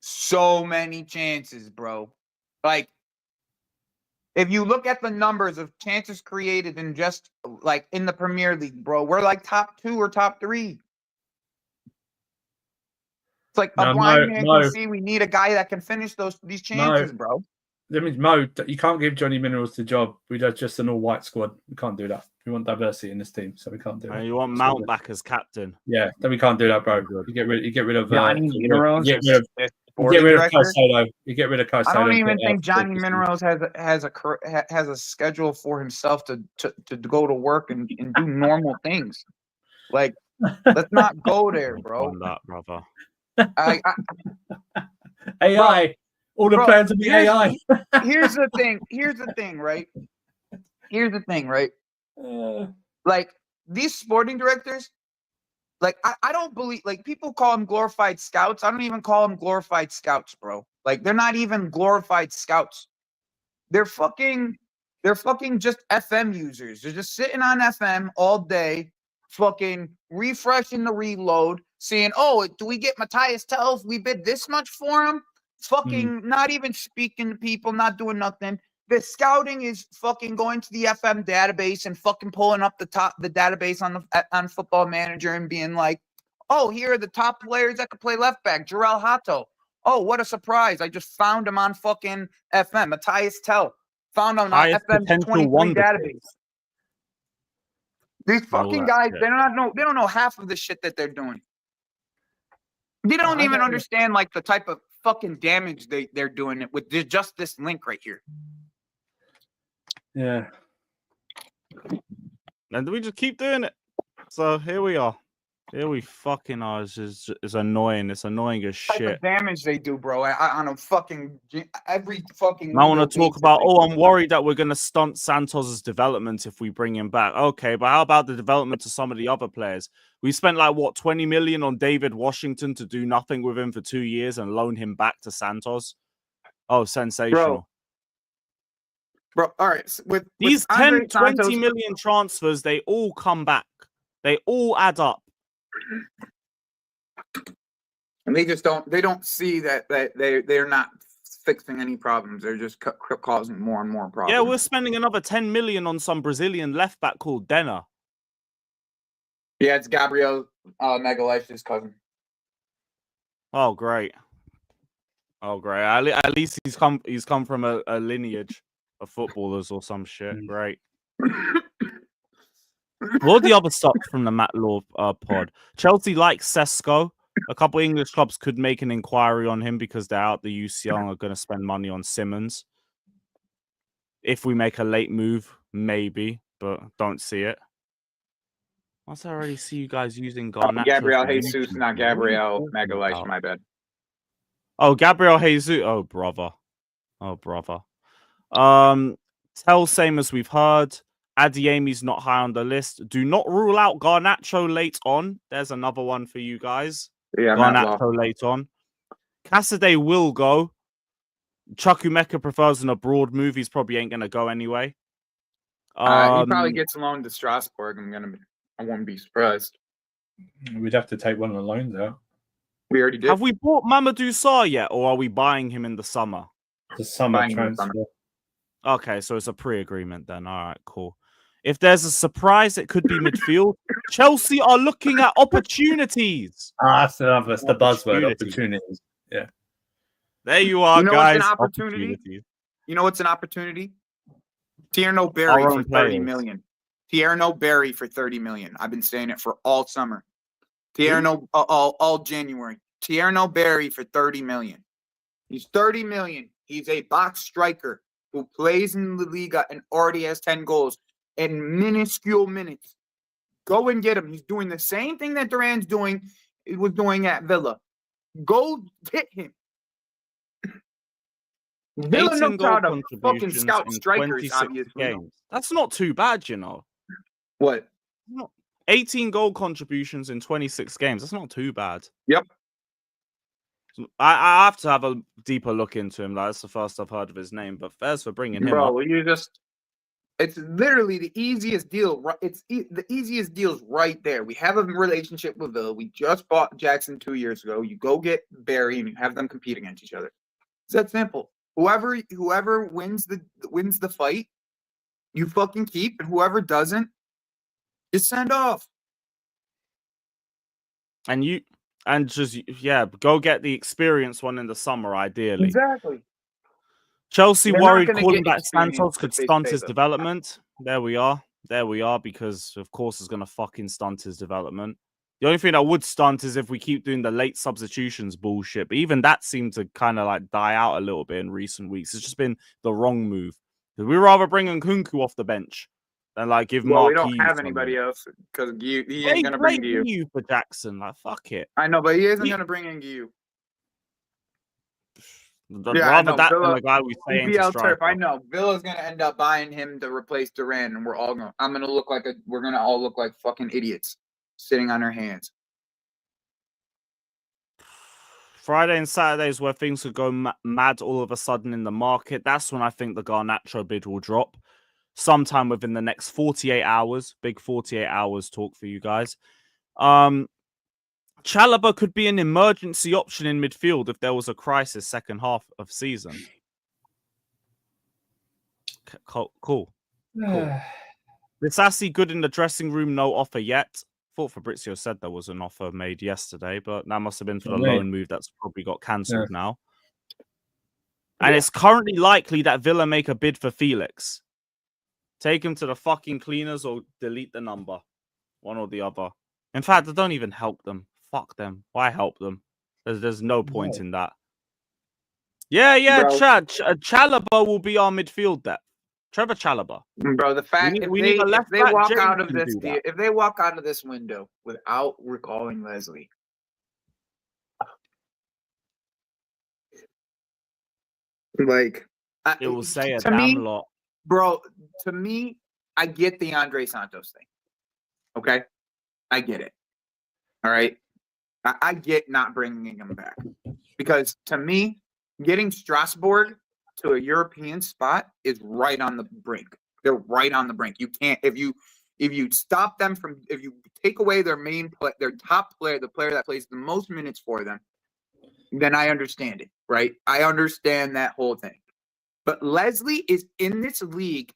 so many chances, bro. Like, if you look at the numbers of chances created in just like in the Premier League, bro, we're like top 2 or top 3. It's like a blind man can see we need a guy that can finish these chances, bro. That means Mo, you can't give Johnny Minerals the job. We do just an all-white squad. We can't do that. We want diversity in this team, so we can't do that. You want Mount back as captain? Yeah, then we can't do that, bro. You get rid of Johnny Minerals. You get rid of Caicedo. You get rid of Caicedo. I don't even think Johnny Minerals has a schedule for himself to go to work and do normal things. Like, let's not go there, bro. On that, brother. AI. Bro, all the plans of the AI. Here's the thing, right? Like, these sporting directors, like, I don't believe, like, people call them glorified scouts. I don't even call them glorified scouts, bro. Like, they're not even glorified scouts. They're fucking just FM users. They're just sitting on FM all day, fucking refreshing the reload, saying, oh, do we get Matthias Tell if we bid this much for him? Fucking not even speaking to people, not doing nothing. The scouting is fucking going to the FM database and fucking pulling up the database on Football Manager and being like, oh, here are the top players that could play left back. Jarrell Hato. Oh, what a surprise. I just found him on fucking FM. Matthias Tell. Found him on FM's 23 database. These fucking guys, they don't know half of the shit that they're doing. They don't even understand like the type of fucking damage they're doing it with just this link right here. Yeah. And we just keep doing it. So here we are. Here we fucking are. It's annoying. It's annoying as shit. Type of damage they do, bro. On a fucking every fucking. I want to talk about. Oh, I'm worried that we're gonna stunt Santos's development if we bring him back. Okay, but how about the development of some of the other players? We spent like what 20 million on David Washington to do nothing with him for 2 years and loan him back to Santos. Oh, sensational. Bro, all right. With these 10, 20 million transfers, they all come back. They all add up. And they don't see that they're not fixing any problems. They're just causing more and more problems. Yeah, we're spending another 10 million on some Brazilian left back called Denner. Yeah, it's Gabriel Magalhaes' cousin. Oh, great. At least he's come from a lineage of footballers or some shit. Great. What are the other stuff from the Matt Law pod? Chelsea like Sesko. A couple English clubs could make an inquiry on him because they're out the UCL and are going to spend money on Simmons. If we make a late move, maybe, but don't see it. Once I already see you guys using Garnacho. Gabriel Jesus, not Gabriel Magalhaes, my bad. Oh, Gabriel Jesus. Oh, brother. Tell same as we've heard. Adiemi's not high on the list. Do not rule out Garnacho late on. There's another one for you guys. Yeah, Garnacho late on. Cassidy will go. Chukwuemeka prefers an abroad move. He's probably ain't going to go anyway. He probably gets loaned to Strasbourg. I won't be surprised. We'd have to take one of the loans out. We already did. Have we bought Mamadou Sarr yet, or are we buying him in the summer? The summer transfer. Okay, so it's a pre-agreement then. All right, cool. If there's a surprise, it could be midfield. Chelsea are looking at opportunities. That's the buzzword, opportunities. Yeah. There you are, You know what's guys. an opportunity? Opportunities. You know what's an opportunity? Tierno Berry Our for own 30 players. million. Tierno Berry for 30 million. I've been saying it for all summer. Tierno all January. Tierno Berry for 30 million. He's 30 million. He's a box striker who plays in the Liga and already has 10 goals in minuscule minutes. Go and get him. He's doing the same thing that Duran's was doing at Villa. Go get him. Villa 18 knows goal how to fucking contributions scout in strikers, 26 obviously. games. That's not too bad, you know. What? 18 goal contributions in 26 games. That's not too bad. Yep. I have to have a deeper look into him. That's the first I've heard of his name. But thanks for bringing him up. Bro, it's literally the easiest deal. The easiest deal's right there. We have a relationship with Villa. We just bought Jackson 2 years ago. You go get Barry and you have them compete against each other. It's that simple. Whoever wins the fight, you fucking keep, and whoever doesn't, you send off. And just go get the experienced one in the summer, ideally. Exactly. Chelsea They're not worried gonna calling get back Santos experience could if they stunt stay, his though. development. There we are, because of course it's gonna fucking stunt his development. The only thing that would stunt is if we keep doing the late substitutions bullshit. But even that seemed to kind of like die out a little bit in recent weeks. It's just been the wrong move. We'd rather bring Nkunku off the bench than like give Well, we Marquis. don't have anybody else because he ain't gonna bring you. You for Jackson, like fuck it. I know, but he isn't gonna bring in you. Rather that than the guy we say into EPL striker. turf. I know Villa's gonna end up buying him to replace Duran, and we're gonna all look like fucking idiots sitting on our hands. Friday and Saturdays where things could go mad all of a sudden in the market. That's when I think the Garnacho bid will drop. Sometime within the next 48 hours. Big 48 hours talk for you guys. Chalobah could be an emergency option in midfield if there was a crisis second half of season. Cool. Lissassi good in the dressing room, no offer yet. Thought Fabrizio said there was an offer made yesterday, but that must have been for the loan move that's probably got cancelled now. And it's currently likely that Villa make a bid for Felix. Take him to the fucking cleaners or delete the number. One or the other. In fact, I don't even help them. Fuck them. Why help them? There's no point in that. Yeah, Chad. Chalobah will be our midfield depth. Trevor Chalobah. Bro, the fact if they walk out of this deal, if they walk out of this window without recalling Leslie, like it will say a damn lot. Bro, to me, I get the Andre Santos thing. Okay? I get it. All right? I get not bringing him back. Because to me, getting Strasbourg to a European spot is right on the brink. They're right on the brink. You can't if you stop them from if you take away their their top player, the player that plays the most minutes for them, then I understand it, right? I understand that whole thing. But Leslie is in this league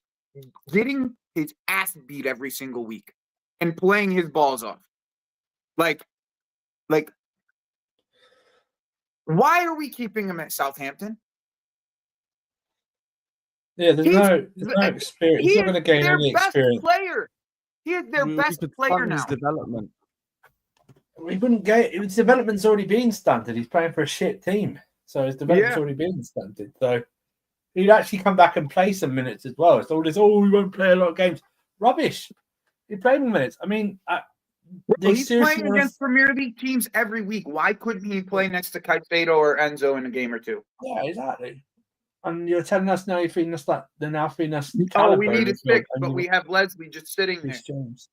getting his ass beat every single week and playing his balls off. Like why are we keeping him at Southampton? Yeah, there's no experience. He's not going to gain any experience. Player. He is their best player now. His development. He wouldn't get his development's already been stunted. He's playing for a shit team, so his development's already been stunted. So he'd actually come back and play some minutes as well. It's all this. Oh, we won't play a lot of games. Rubbish. He played more minutes. I mean, he's playing against Premier League teams every week. Why couldn't he play next to Caicedo or Enzo in a game or two? Yeah, exactly. And you're telling us now you're feeding us that they're now feeding us. Oh, we need a six, but we have Leslie just sitting there. James.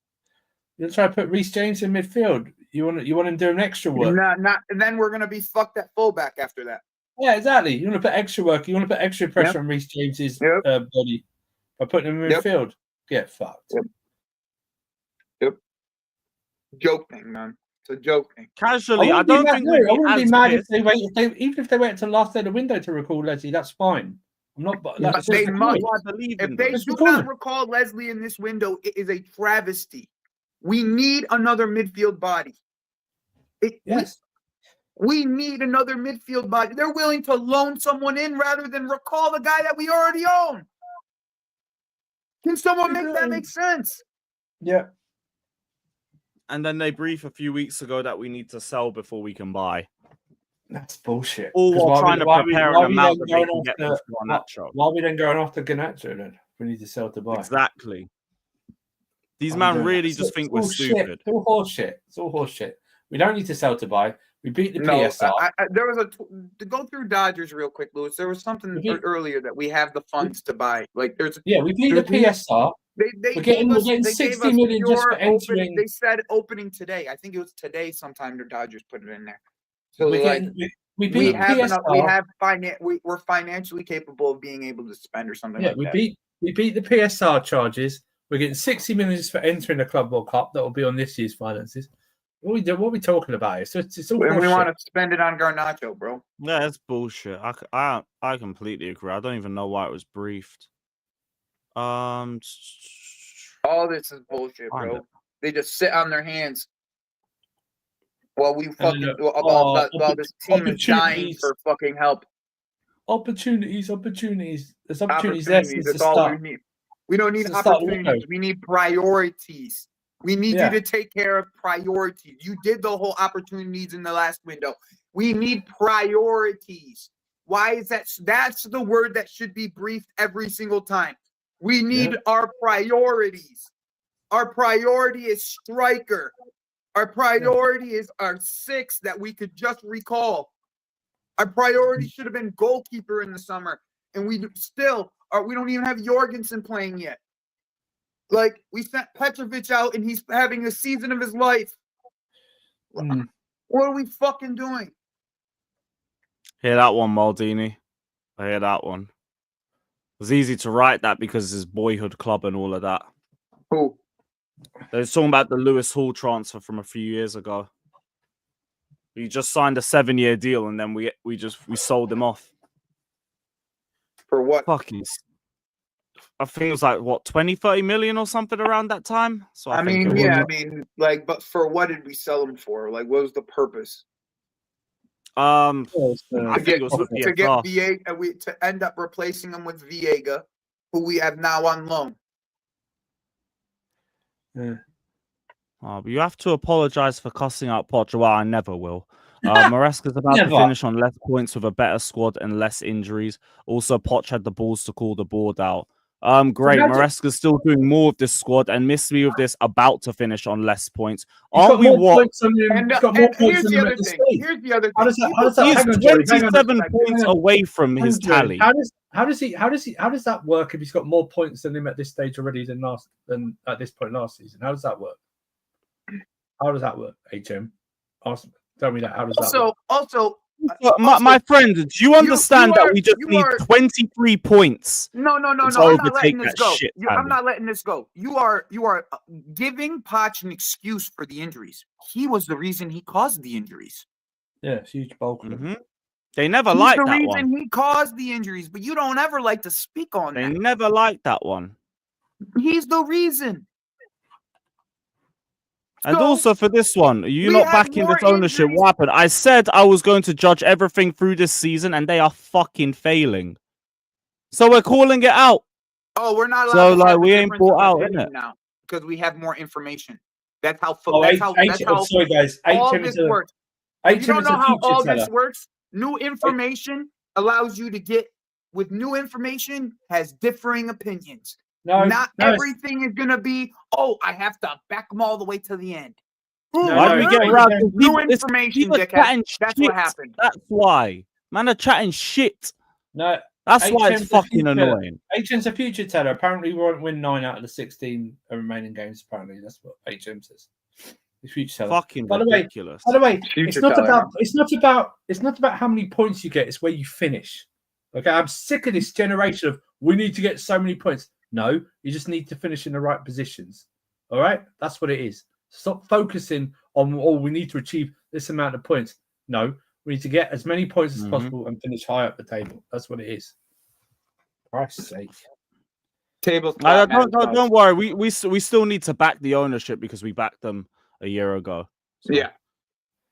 You're trying to put Reece James in midfield. You want him doing extra work. Not and then we're gonna be fucked at fullback after that. Yeah, exactly. You want to put extra work. You want to put extra pressure on Reece James's body by putting him in midfield. Get fucked. Yep. Joke thing, man. It's a joke thing. Casually, I don't think I wouldn't be mad if they wait. Even if they wait until last day of the window to recall Leslie, that's fine. I'm not. But they must. If they do not recall Leslie in this window, it is a travesty. We need another midfield body. Yes. We need another midfield body. They're willing to loan someone in rather than recall the guy that we already own. Can someone make that make sense? Yeah. And then they brief a few weeks ago that we need to sell before we can buy. That's bullshit. All while trying to prepare an amount that they can get for Garnacho. Why are we then going after Garnacho then? We need to sell to buy. Exactly. These men really just think we're stupid. It's all horseshit. It's all horseshit. We don't need to sell to buy. We beat the PSR. There was to go through Dodgers real quick, Lewis. There was something earlier that we have the funds to buy. Like we beat the PSR. We're getting 60 million just for entering. They said opening today. I think it was today sometime the Dodgers put it in there. So we beat PSR. We're financially capable of being able to spend or something like that. We beat the PSR charges. We're getting 60 million just for entering the Club World Cup. That will be on this year's finances. What are we talking about? It's all we want to spend it on Garnacho, bro. Yeah, that's bullshit. I completely agree. I don't even know why it was briefed. All this is bullshit, bro. They just sit on their hands while we fucking while this team is dying for fucking help. Opportunities. There's opportunities there since That's the all start. we need. We don't need opportunities. We need priorities. We need you to take care of priorities. You did the whole opportunities in the last window. We need priorities. Why is that? That's the word that should be briefed every single time. We need our priorities. Our priority is striker. Our priority is our 6 that we could just recall. Our priority should have been goalkeeper in the summer. And we don't even have Jorgensen playing yet. Like, we sent Petrovic out and he's having a season of his life. What are we fucking doing? Hear that one, Maldini. I hear that one. It was easy to write that because it's his boyhood club and all of that. Who? They're talking about the Lewis Hall transfer from a few years ago. We just signed a 7-year deal and then we sold him off. For what? Fucking... I think it was like, 20-30 million or something around that time. So but for what did we sell him for? Like, what was the purpose? I think it was to get Viega, to end up replacing him with Viega, who we have now on loan. Yeah. But you have to apologize for cussing out Poch. Well, I never will. Maresca's about to finish on less points with a better squad and less injuries. Also, Poch had the balls to call the board out. Great. Maresca's still doing more with this squad and missed me with this about to finish on less points. Aren't we what? Here's the other thing. He's 27 points away from his tally. How does that work if he's got more points than him at this stage already than at this point last season? How does that work? HM? Tell me that. How does that work? Also, my friend, do you understand that we just need 23 points? No. I'm not letting this go. I'm not letting this go. You are giving Poch an excuse for the injuries. He was the reason he caused the injuries. Yeah, huge bulk. They never liked that one. He's the reason he caused the injuries, but you don't ever like to speak on that. They never liked that one. He's the reason. And also for this one, you not backing this ownership. What happened? I said I was going to judge everything through this season, and they are fucking failing. So we're calling it out. Oh, we're not allowed. So we ain't bought out, innit? Now because we have more information. That's how. Sorry, guys. All this works. You don't know how all this works. New information allows you to get. With new information, has differing opinions. Not everything is gonna be. Oh, I have to back them all the way to the end. Why do we get around new information, dickhead? That's what happened. That's why. Man are chatting shit. No, that's why it's fucking annoying. HM's a future teller. Apparently, we won't win 9 out of the 16 remaining games. Apparently, that's what HM says. The future teller. Fucking ridiculous. By the way, it's not about how many points you get. It's where you finish. Okay, I'm sick of this generation of we need to get so many points. No, you just need to finish in the right positions. All right? That's what it is. Stop focusing on, we need to achieve this amount of points. No, we need to get as many points as possible and finish high up the table. That's what it is. For Christ's sake. Don't worry. We still need to back the ownership because we backed them a year ago. So, yeah.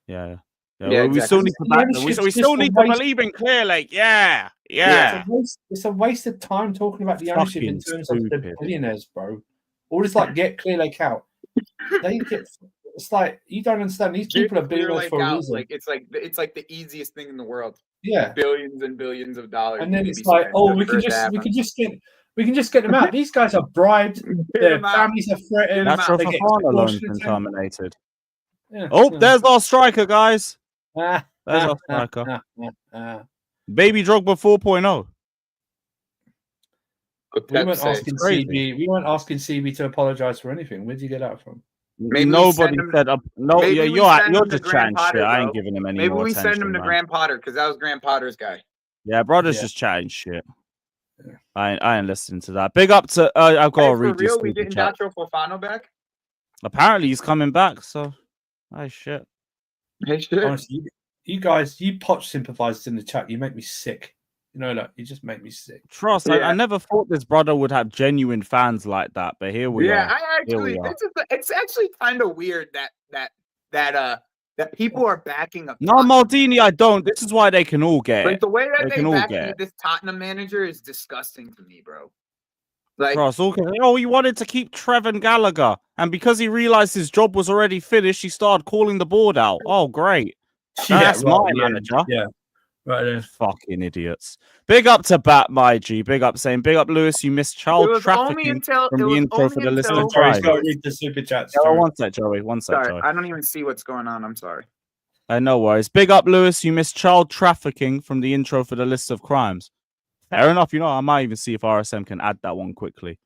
Yeah. Yeah, we still need to back them. We Ownership's still just a need to waste. believe in Clearlake. Yeah. It's a waste of time talking about the ownership in Fucking terms of the stupid. billionaires, bro. All this like get Clearlake out. They get. It's like you don't understand. These people are billionaires for a reason. Like it's like the easiest thing in the world. Yeah, Billions and billions of dollars. and then need to it's be like, spent oh, for we it can to happen. just get them out. These guys are bribed. Get Their them out. families are threatened. Get 'em Natural out. They get Fofana loan's extortionate been terms. terminated. Yeah, Oh, yeah. there's our striker, guys. There's our Ah, striker. ah. Baby Drogba 4.0. What We Pep weren't say. asking crazy. CB. We weren't asking CB to apologize for anything. Where'd you get that from? Maybe we Nobody send him- said up. No, maybe yeah, we you're send him to just Graham chatting Potter, shit. I bro. ain't giving him any Maybe more we attention, send him to man. Graham Potter because that was Graham Potter's guy. Yeah, brother's Yeah. just chatting shit. Yeah. I ain't listening to that. Big up to I've got Hey, to for read this. real, we getting Nacho Fofano back? Apparently he's coming back. So, shit. Hey, shit. Honestly, you guys, you Poch sympathizers in the chat, you make me sick. You know, like you just make me sick. Trust. Yeah. I never thought this brother would have genuine fans like that, but here we Yeah, are. I actually, Here we are. it's actually kind of weird that people are backing up. No, Maldini, I don't. This is why they can all get Like it. the way that They they can all back get it. this Tottenham manager is disgusting to me, bro. Like, Trust. Oh, he wanted to keep Trevor Gallagher, and because he realized his job was already finished, he started calling the board out. Oh, great. That's my manager. Yeah, right there. Fucking idiots. Big up to Bat, my G. Big up saying, big up, Lewis. You missed it child was only trafficking until from the intro for the list of until- Joey's crimes. got to read the super chats. Oh, Joey. one sec, Joey. One sec, Sorry, Joey. I don't even see what's going on. I'm sorry. No worries. Big up, Lewis. You missed child trafficking from the intro for the list of crimes. Fair enough. You know, I might even see if RSM can add that one quickly.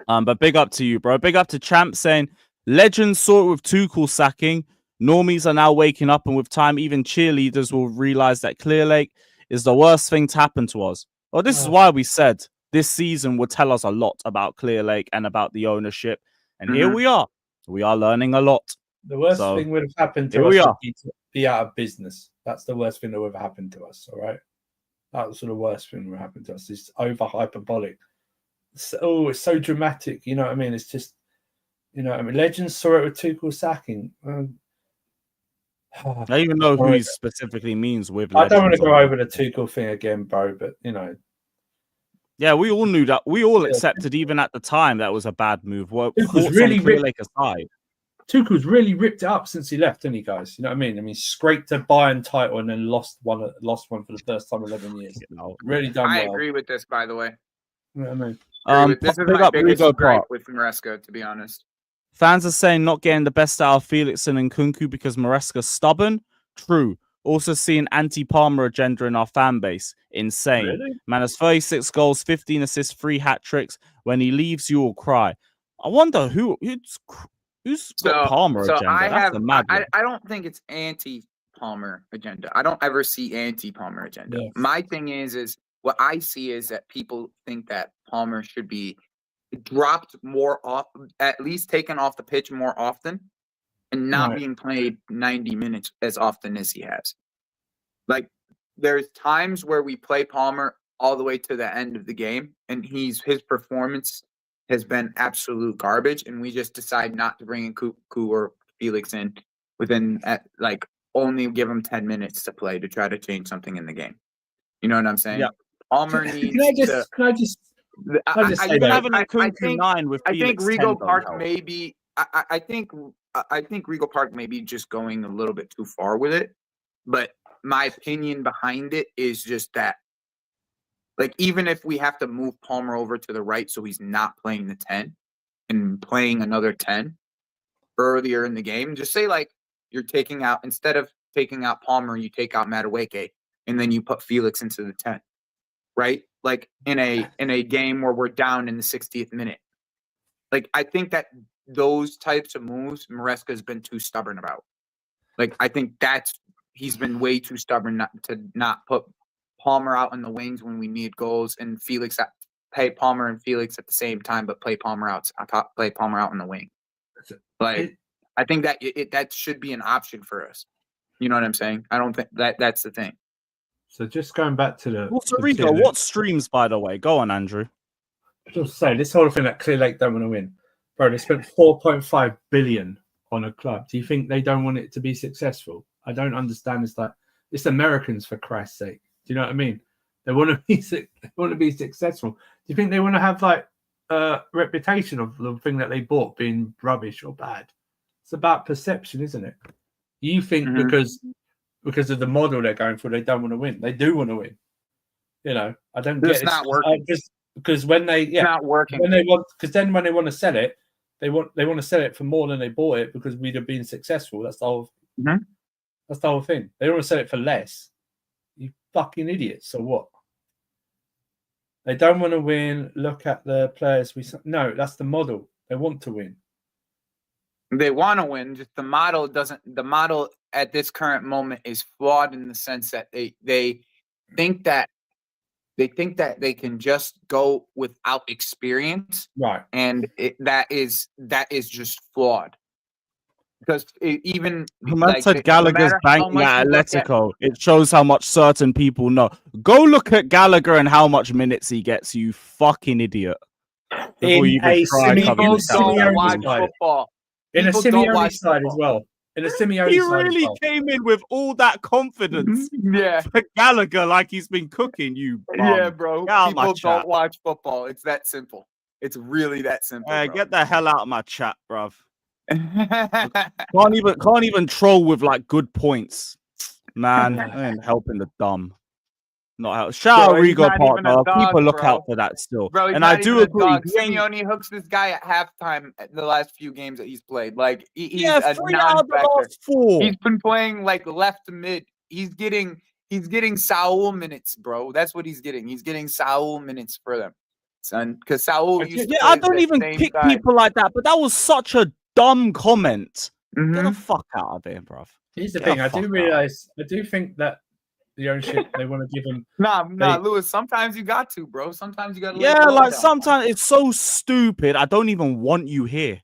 But big up to you, bro. Big up to Champ saying, legends saw it with Tuchel sacking. Normies are now waking up, and with time, even cheerleaders will realize that Clearlake is the worst thing to happen to us. Well, this is why we said this season would tell us a lot about Clearlake and about the ownership. And here we are. We are learning a lot. The worst So, thing would have happened to here us we would are. be to be out of business. That's the worst thing that would have happened to us. All right, that was the worst thing that would happen to us. It's over hyperbolic. It's so dramatic. You know what I mean? It's just, you know what I mean? Legends saw it with Tuchel sacking. I even know who he specifically means with. I don't want to legends go on over the Tuchel thing again, bro. But you know, Yeah, we all knew that. We all accepted, even at the time, that was a bad move. Well, Tuchel's thoughts really on Clearlake aside. Tuchel's really ripped it up since he left, didn't he, guys? You know what I mean? I mean, scraped a Bayern title and then lost one for the first time in 11 years. You know. Really done I well. agree with this, by the way. You know what I mean? This is big my up biggest Rigo gripe Park. with Maresca, to be honest. Fans are saying not getting the best out of Felixson and Kunku because Maresca's stubborn. True. Also seeing anti-Palmer agenda in our fan base. Insane. Really? Man has 36 goals, 15 assists, 3 hat-tricks. When he leaves, you will cry. I wonder who's got Palmer agenda. That's a mad one. I don't think it's anti-Palmer agenda. I don't ever see anti-Palmer agenda. Yes. My thing is what I see is that people think that Palmer should be dropped more off, at least taken off the pitch more often, and not being played 90 minutes as often as he has. Like, there's times where we play Palmer all the way to the end of the game, and his performance has been absolute garbage, and we just decide not to bring in Kunku or Felix in only give him 10 minutes to play to try to change something in the game. You know what I'm saying? Yeah. Palmer needs Can I just say Even that? having a Kunku 9 with I think Felix 10 Rigo don't Park help. may be. I think Rigo Park may be just going a little bit too far with it. But my opinion behind it is just that, like, even if we have to move Palmer over to the right so he's not playing the 10 and playing another 10 earlier in the game, just say, like, you're taking out, instead of taking out Palmer, you take out Madueke and then you put Felix into the 10, right? Like in a game where we're down in the 60th minute. Like, I think that those types of moves, Maresca's been too stubborn about. Like, I think he's been way too stubborn not to put Palmer out in the wings when we need goals, and play Palmer and Felix at the same time, but play Palmer out in the wing. Like, I think that that should be an option for us. You know what I'm saying? I don't think that's the thing. So just going back to the Also, Rigo, what streams, by the way? Go on, Andrew. Just say this whole thing that Clearlake don't want to win, bro. They spent 4.5 billion on a club. Do you think they don't want it to be successful? I don't understand. It's like it's Americans, for Christ's sake. Do you know what I mean? They want to be successful. Do you think they want to have like a reputation of the thing that they bought being rubbish or bad? It's about perception, isn't it? You think because of the model they're going for, they don't want to win. They do want to win. You know, I don't get It's not working. Because when they It's not working. when they want, because then when they want to sell it, they want to sell it for more than they bought it because we'd have been successful. That's the whole. That's the whole thing. They don't want to sell it for less. You fucking idiots. So what? They don't want to win. Look at the players. No, that's the model. They want to win. They want to win. Just the model doesn't. The model at this current moment is flawed in the sense that they think that they can just go without experience, right? And that is just flawed. Because even said Gallagher's banking at Atletico, it shows how much certain people know. Go look at Gallagher and how much minutes he gets, you fucking idiot. In a Simeone side as well. In a Simeone he side really as well. came in with all that confidence. For Gallagher, like he's been cooking you. Yeah, bro. People don't watch football. It's that simple. It's really that simple. Get the hell out of my chat, bruv. can't even troll with like good points, man. I ain't helping the dumb. Not help. Shout out Rigo partner. People look out for that still. Bro, and I do agree. Simeone hooks this guy at halftime the last few games that he's played. Like he's a 3 out of the last 4. He's been playing like left to mid. He's getting Saul minutes, bro. That's what he's getting. He's getting Saul minutes for them, son. Because Saul used to I don't even pick people like that. But that was such a dumb comment. Get the fuck out of here, bro. Here's the thing. I do think that the ownership, they want to give him. Nah, Lewis. Sometimes you got to, bro. Sometimes you got to. Yeah, like sometimes it's so stupid. I don't even want you here.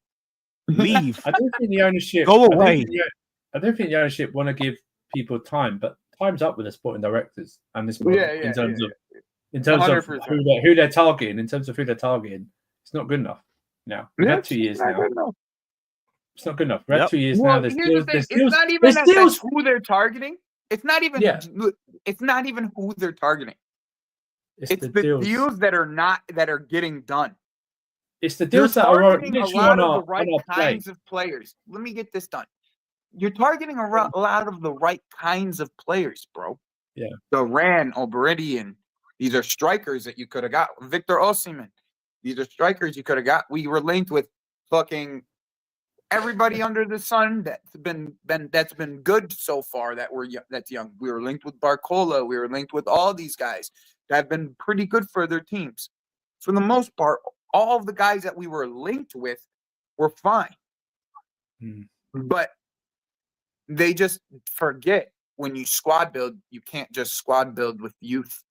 Leave. I don't think the ownership. Go away. I don't think the ownership want to give people time, but time's up with the sporting directors and this model in terms of who they're targeting. In terms of who they're targeting, it's not good enough. Now we've had 2 years now. It's not good enough. We've had 2 years now. It's not even that's who they're targeting. It's not even. It's not even who they're targeting. It's the deals that are getting done. It's the deals that are literally on our kinds of players. Let me get this done. You're targeting a lot of the right kinds of players, bro. Yeah. Duran, Oberidian. These are strikers that you could have got. Victor Osimhen. These are strikers you could have got. We were linked with fucking everybody under the sun that's been good so far that's young. We were linked with Barcola. We were linked with all these guys that have been pretty good for their teams. For the most part, all of the guys that we were linked with were fine. But they just forget when you squad build, you can't just squad build with youth.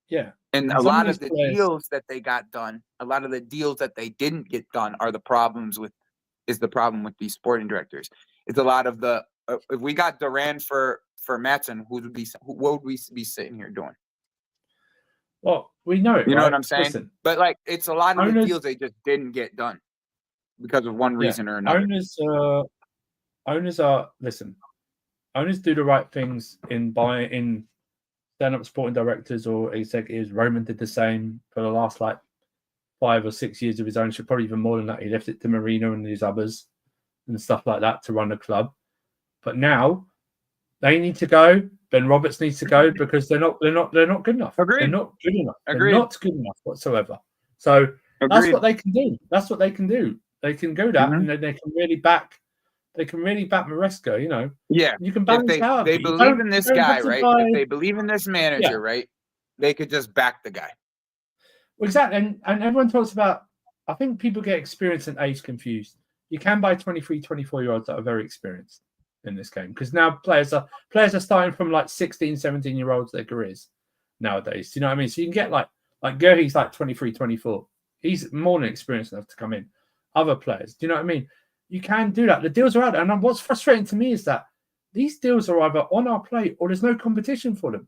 Yeah. And a lot of the deals that they got done, a lot of the deals that they didn't get done are the problem with these sporting directors. It's a lot of the if we got Duran for Matson, what would we be sitting here doing? Well, we know it. You know what I'm saying? Listen, but like it's a lot of the deals they just didn't get done because of one reason or another. Owners do the right things in stand-up sporting directors or executives. Roman did the same for the last 5 or 6 years of his ownership, probably even more than that. He left it to Marino and these others and stuff like that to run the club. But now they need to go. Ben Roberts needs to go because they're not good enough. Agreed. They're not good enough. Agreed. They're not good enough whatsoever. So that's what they can do. That's what they can do. They can go that and then they can really back Maresca, you know. Yeah. You can balance out. They believe in this guy, right? If they believe in this manager, right? They could just back the guy. Well, exactly. And everyone talks about, I think people get experience and age confused. You can buy 23, 24-year-olds that are very experienced in this game because now players are starting from 16, 17-year-olds their careers nowadays. Do you know what I mean? So you can get like Gerhi's 23, 24. He's more than experienced enough to come in. Other players, do you know what I mean? You can do that. The deals are out there. And what's frustrating to me is that these deals are either on our plate or there's no competition for them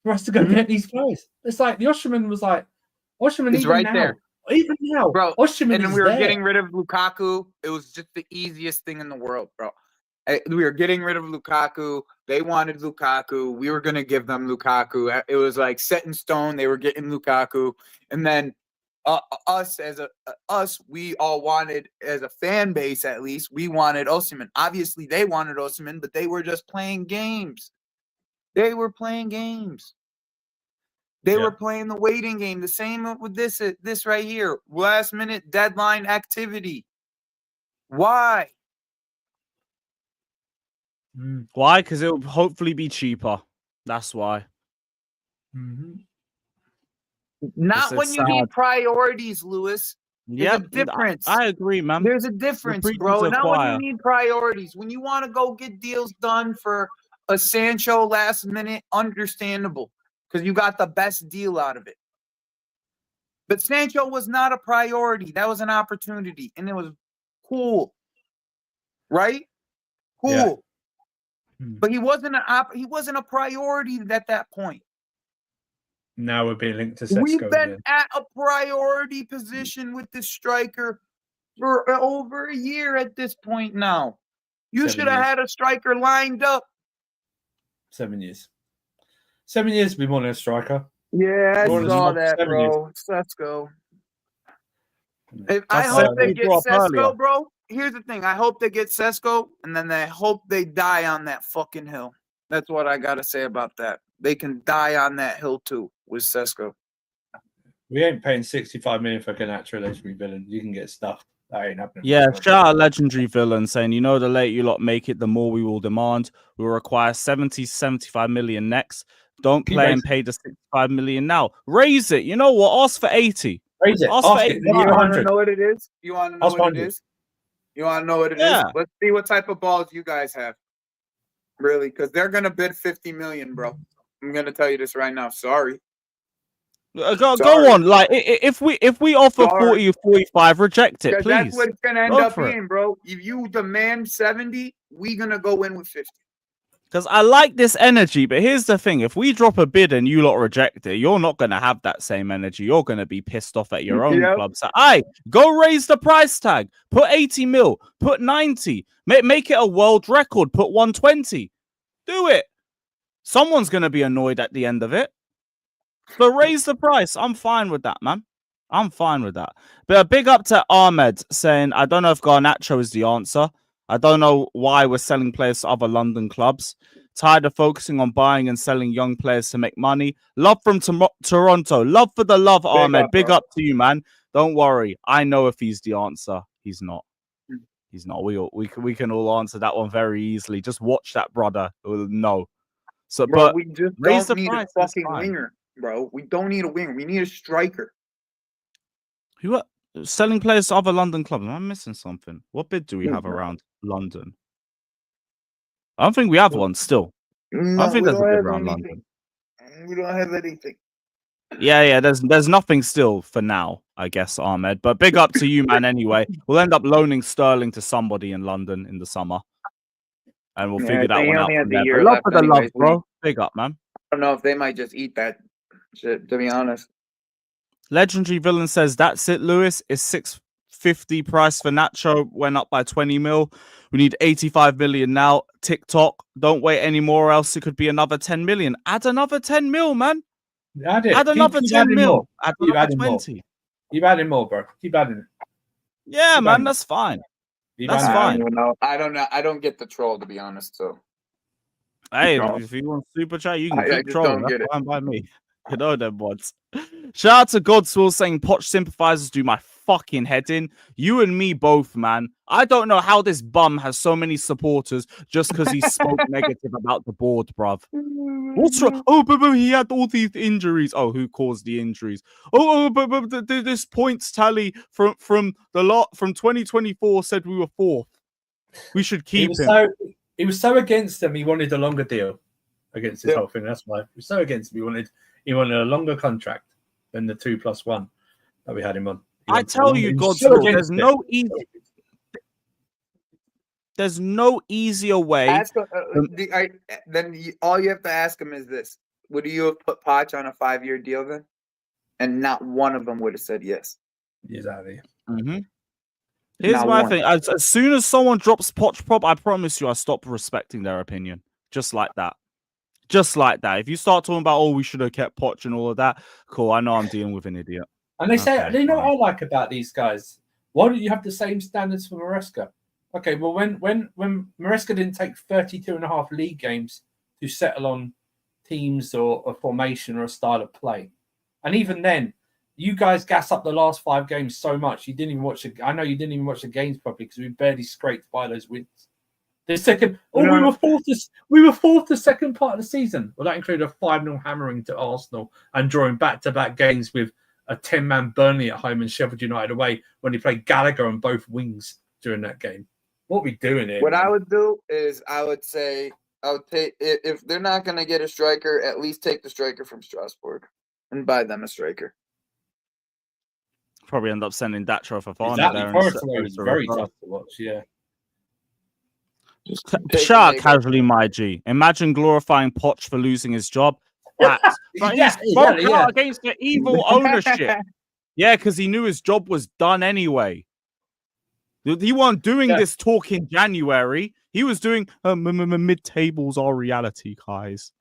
for us to go get these players. It's like the Osimhen was Osimhen is right there. Even now, bro. Osimhen and then we were getting rid of Lukaku. It was just the easiest thing in the world, bro. We were getting rid of Lukaku. They wanted Lukaku. We were going to give them Lukaku. It was like set in stone. They were getting Lukaku. And then we all wanted, as a fan base at least, we wanted Osimhen. Obviously, they wanted Osimhen, but they were just playing games. They were playing games. They were playing the waiting game. The same with this right here. Last minute deadline activity. Why? Why? Because it will hopefully be cheaper. That's why. Mm-hmm. Not It's when you need priorities, Lewis. There's a difference. I agree, man. There's a difference, bro. Not when you need priorities. When you want to go get deals done for a Sancho last minute, understandable, because you got the best deal out of it. But Sancho was not a priority. That was an opportunity, and it was cool, right? Cool. Yeah. But he wasn't a priority at that point. Now we're being linked to Sesko. We've been at a priority position with this striker for over a year at this point now. You should have had a striker lined up. 7 years. 7 years we wanted a striker. Yeah, I saw that, bro. Sesko. I hope they get Sesko, bro. Here's the thing. I hope they get Sesko, and then I hope they die on that fucking hill. That's what I got to say about that. They can die on that hill, too, with Sesko. We ain't paying 65 million for Garnacho, legendary villain. You can get stuff. That ain't happening. Yeah, shout out legendary villain saying, you know, the later you lot make it, the more we will demand. We will require 70 to 75 million next. Don't play and pay the 65 million now. Raise it. You know what? Ask for 80. Raise it. Ask for 80. You want to know what it is? You want to know what it is? You want to know what it is? Let's see what type of balls you guys have. Really? Because they're going to bid 50 million, bro. I'm going to tell you this right now. Sorry. Go on. Like, if we offer 40 or 45, reject it, please. That's what it's going to end up being, bro. If you demand 70, we're going to go in with 50. Because I like this energy, but here's the thing. If we drop a bid and you lot reject it, you're not going to have that same energy. You're going to be pissed off at your own club. So, go raise the price tag. Put 80 mil. Put 90. Make it a world record. Put 120. Do it. Someone's going to be annoyed at the end of it. But raise the price. I'm fine with that, man. I'm fine with that. But a big up to Ahmed saying, I don't know if Garnacho is the answer. I don't know why we're selling players to other London clubs. Tired of focusing on buying and selling young players to make money. Love from Toronto. Love for the love, Ahmed. Big up to you, man. Don't worry. I know if he's the answer. He's not. He's not. We can all answer that one very easily. Just watch that, brother. No. So, bro, but we just don't need a fucking winger, bro. We don't need a winger. We need a striker. Who are selling players to other London clubs? Am I missing something? What bid do we have around London? I don't think we have one still. No, I think there's a bid around London. We don't have anything. Yeah. There's nothing still for now, I guess, Ahmed. But big up to you, man. Anyway, we'll end up loaning Sterling to somebody in London in the summer, and we'll figure that one out from there. Love for the love, bro. Big up, man. I don't know if they might just eat that shit, to be honest. Legendary villain says that's it, Lewis. Is 650 price for Nacho went up by 20 mil. We need 85 million now. TikTok, don't wait anymore, else it could be another 10 million. Add another 10 mil, man. Add it. Add another 10 mil. Add another 20. Keep adding more, bro. Keep adding it. Yeah, man, that's fine. That's fine. I don't know. I don't get the troll, to be honest. So, hey, if you want super chat, you can keep trolling. That's fine by me. You know them ones. Shout out to Godswill saying Poch sympathizers do my fucking head in. You and me both, man. I don't know how this bum has so many supporters just because he spoke negative about the board, bruv. What's wrong? Oh, but he had all these injuries. Oh, who caused the injuries? But this points tally from the lot from 2024 said we were fourth. We should keep him. He was so against them. He wanted a longer deal against this whole thing. That's why he was so against him. He wanted a longer contract than the 2+1 that we had him on. I tell you, Godswill, there's no easier way. Then all you have to ask him is this: would you have put Poch on a 5-year deal then? And not one of them would have said yes. Exactly. Mm-hmm. Here's Not my one. thing. As soon as someone drops Poch prop, I promise you I stop respecting their opinion. Just like that. Just like that. If you start talking about, oh, we should have kept Poch and all of that, cool. I know I'm dealing with an idiot. And they say, Okay, you know fine. what I like about these guys? Why don't you have the same standards for Maresca? Okay, well, when Maresca didn't take 32.5 league games to settle on teams or a formation or a style of play, and even then, you guys gas up the last 5 games so much you didn't even watch. I know you didn't even watch the games properly because we barely scraped by those wins. The second, we were fourth the second part of the season. Well, that included a 5-0 hammering to Arsenal and drawing back-to-back games with a 10-man Burnley at home and Sheffield United away when he played Gallagher on both wings during that game. What are we doing here? What man? I would do is I would take if they're not going to get a striker, at least take the striker from Strasbourg and buy them a striker. Probably end up sending Datro for Fana Exactly. there. Forest is very tough to watch, yeah. Shout out casually, my G. Imagine glorifying Poch for losing his job. Facts. But he's spoke out against the evil ownership. Yeah, because he knew his job was done anyway. He wasn't doing this talk in January. He was doing mid-tables are reality, guys.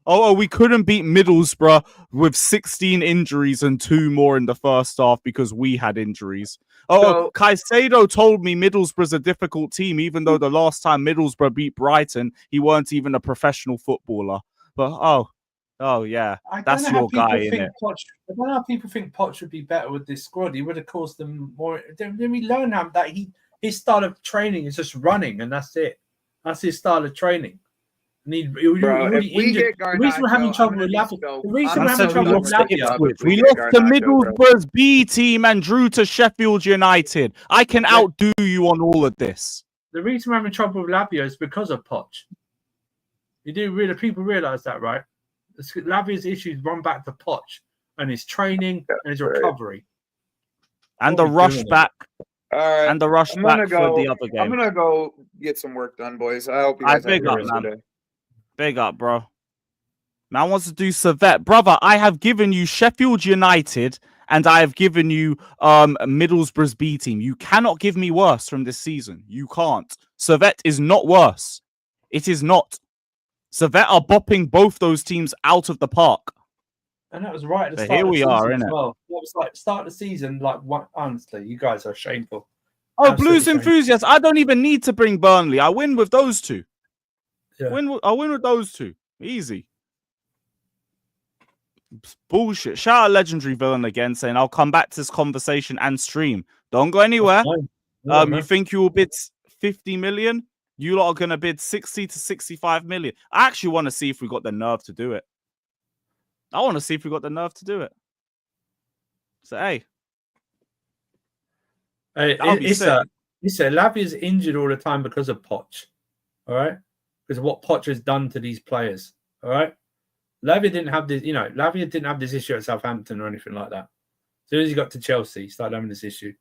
Oh, we couldn't beat Middlesbrough with 16 injuries and 2 more in the first half because we had injuries. Caicedo told me Middlesbrough's a difficult team, even though the last time Middlesbrough beat Brighton, he weren't even a professional footballer. But, oh yeah, that's your guy, innit? I don't know how people think Poch would be better with this squad. He would have caused them more. Then we learn that his style of training is just running, and that's it. That's his style of training. If we get Garnacho, the reason we're having trouble with Lavia. The reason we're having trouble with Lavia. We lost to Middlesbrough's B team and drew to Sheffield United. I can outdo you on all of this. The reason we're having trouble with Lavia is because of Poch. People realise that, right? Lavia's issues run back to Poch and his training and his recovery. And the rush back. All right. And the rush back for the other game. I'm gonna go get some work done, boys. I hope you guys have a good rest of the day. Big up, bro. Man wants to do Savić. Brother, I have given you Sheffield United and I have given you Middlesbrough's B team. You cannot give me worse from this season. You can't. Savić is not worse. It is not. Savić are bopping both those teams out of the park. And that was right at the but start here of the we season are, as innit? well. That was like start of the season, honestly, you guys are shameful. Oh, Absolutely Blues shameful. enthusiasts, I don't even need to bring Burnley. I win with those two. Yeah. I win with those two. Easy. Bullshit. Shout out Legendary Villain again saying, I'll come back to this conversation and stream. Don't go anywhere. You think you will bid 50 million? You lot are going to bid 60 to 65 million. I actually want to see if we got the nerve to do it. I want to see if we got the nerve to do it. So, hey. Lavia's injured all the time because of Poch. All right? Because of what Poch has done to these players. All right? Lavia didn't have this issue at Southampton or anything like that. As soon as he got to Chelsea, he started having this issue.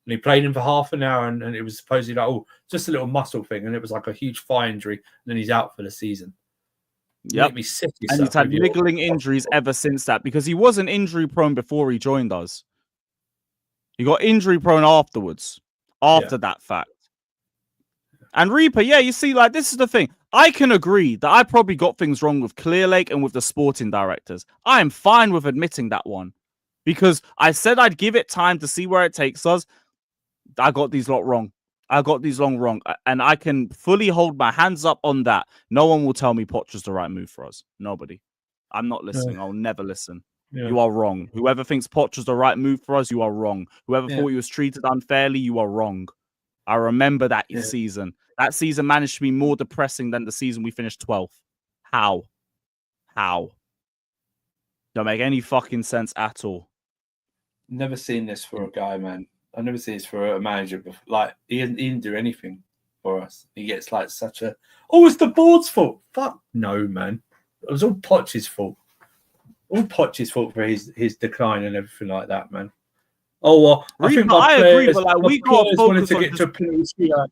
And he played him for half an hour and it was supposedly like, just a little muscle thing. And it was like a huge thigh injury. And then he's out for the season. Yep. Me sick and he's had niggling injuries ever since that because he wasn't injury prone before he joined us. He got injury prone afterwards, after that fact. And Reaper, you see, like, this is the thing. I can agree that I probably got things wrong with Clearlake and with the sporting directors. I am fine with admitting that one because I said I'd give it time to see where it takes us. I got these lot wrong. And I can fully hold my hands up on that. No one will tell me Poch was the right move for us. Nobody. I'm not listening. I'll never listen. Yeah. You are wrong. Whoever thinks Poch was the right move for us, you are wrong. Whoever thought he was treated unfairly, you are wrong. I remember that season. That season managed to be more depressing than the season we finished 12th. How? Don't make any fucking sense at all. Never seen this for a guy, man. I've never seen this for a manager before. Like, he didn't do anything for us. He gets like such a, it's the board's fault. Fuck no, man. It was all Poch's fault. All Poch's fault for his decline and everything like that, man. Oh, well, I agree, but like, we got to focus on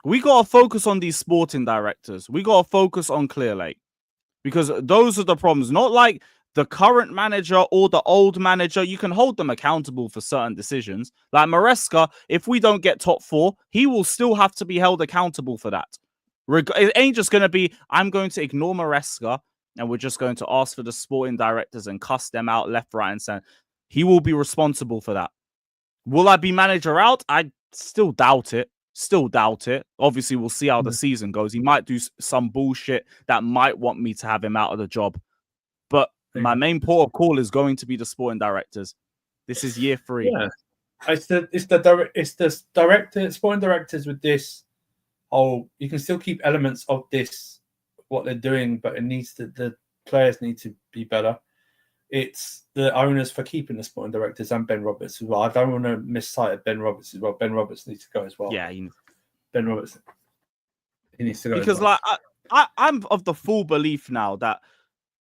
we got to focus on these sporting directors. We got to focus on Clearlake because those are the problems. Not like the current manager or the old manager, you can hold them accountable for certain decisions. Like Maresca, if we don't get top 4, he will still have to be held accountable for that. It ain't just going to be, I'm going to ignore Maresca and we're just going to ask for the sporting directors and cuss them out left, right, and center. He will be responsible for that. Will I be manager out? I still doubt it. Obviously, we'll see how the season goes. He might do some bullshit that might want me to have him out of the job. But my main port of call is going to be the sporting directors. This is year 3. Yeah, it's the sporting directors with this. Oh, you can still keep elements of this, what they're doing, but the players need to be better. It's the owners for keeping the sporting directors and Ben Roberts as well. I don't want to miss sight of Ben Roberts as well. Ben Roberts needs to go as well. Yeah, Ben Roberts, he needs to go because as well. I'm of the full belief now that,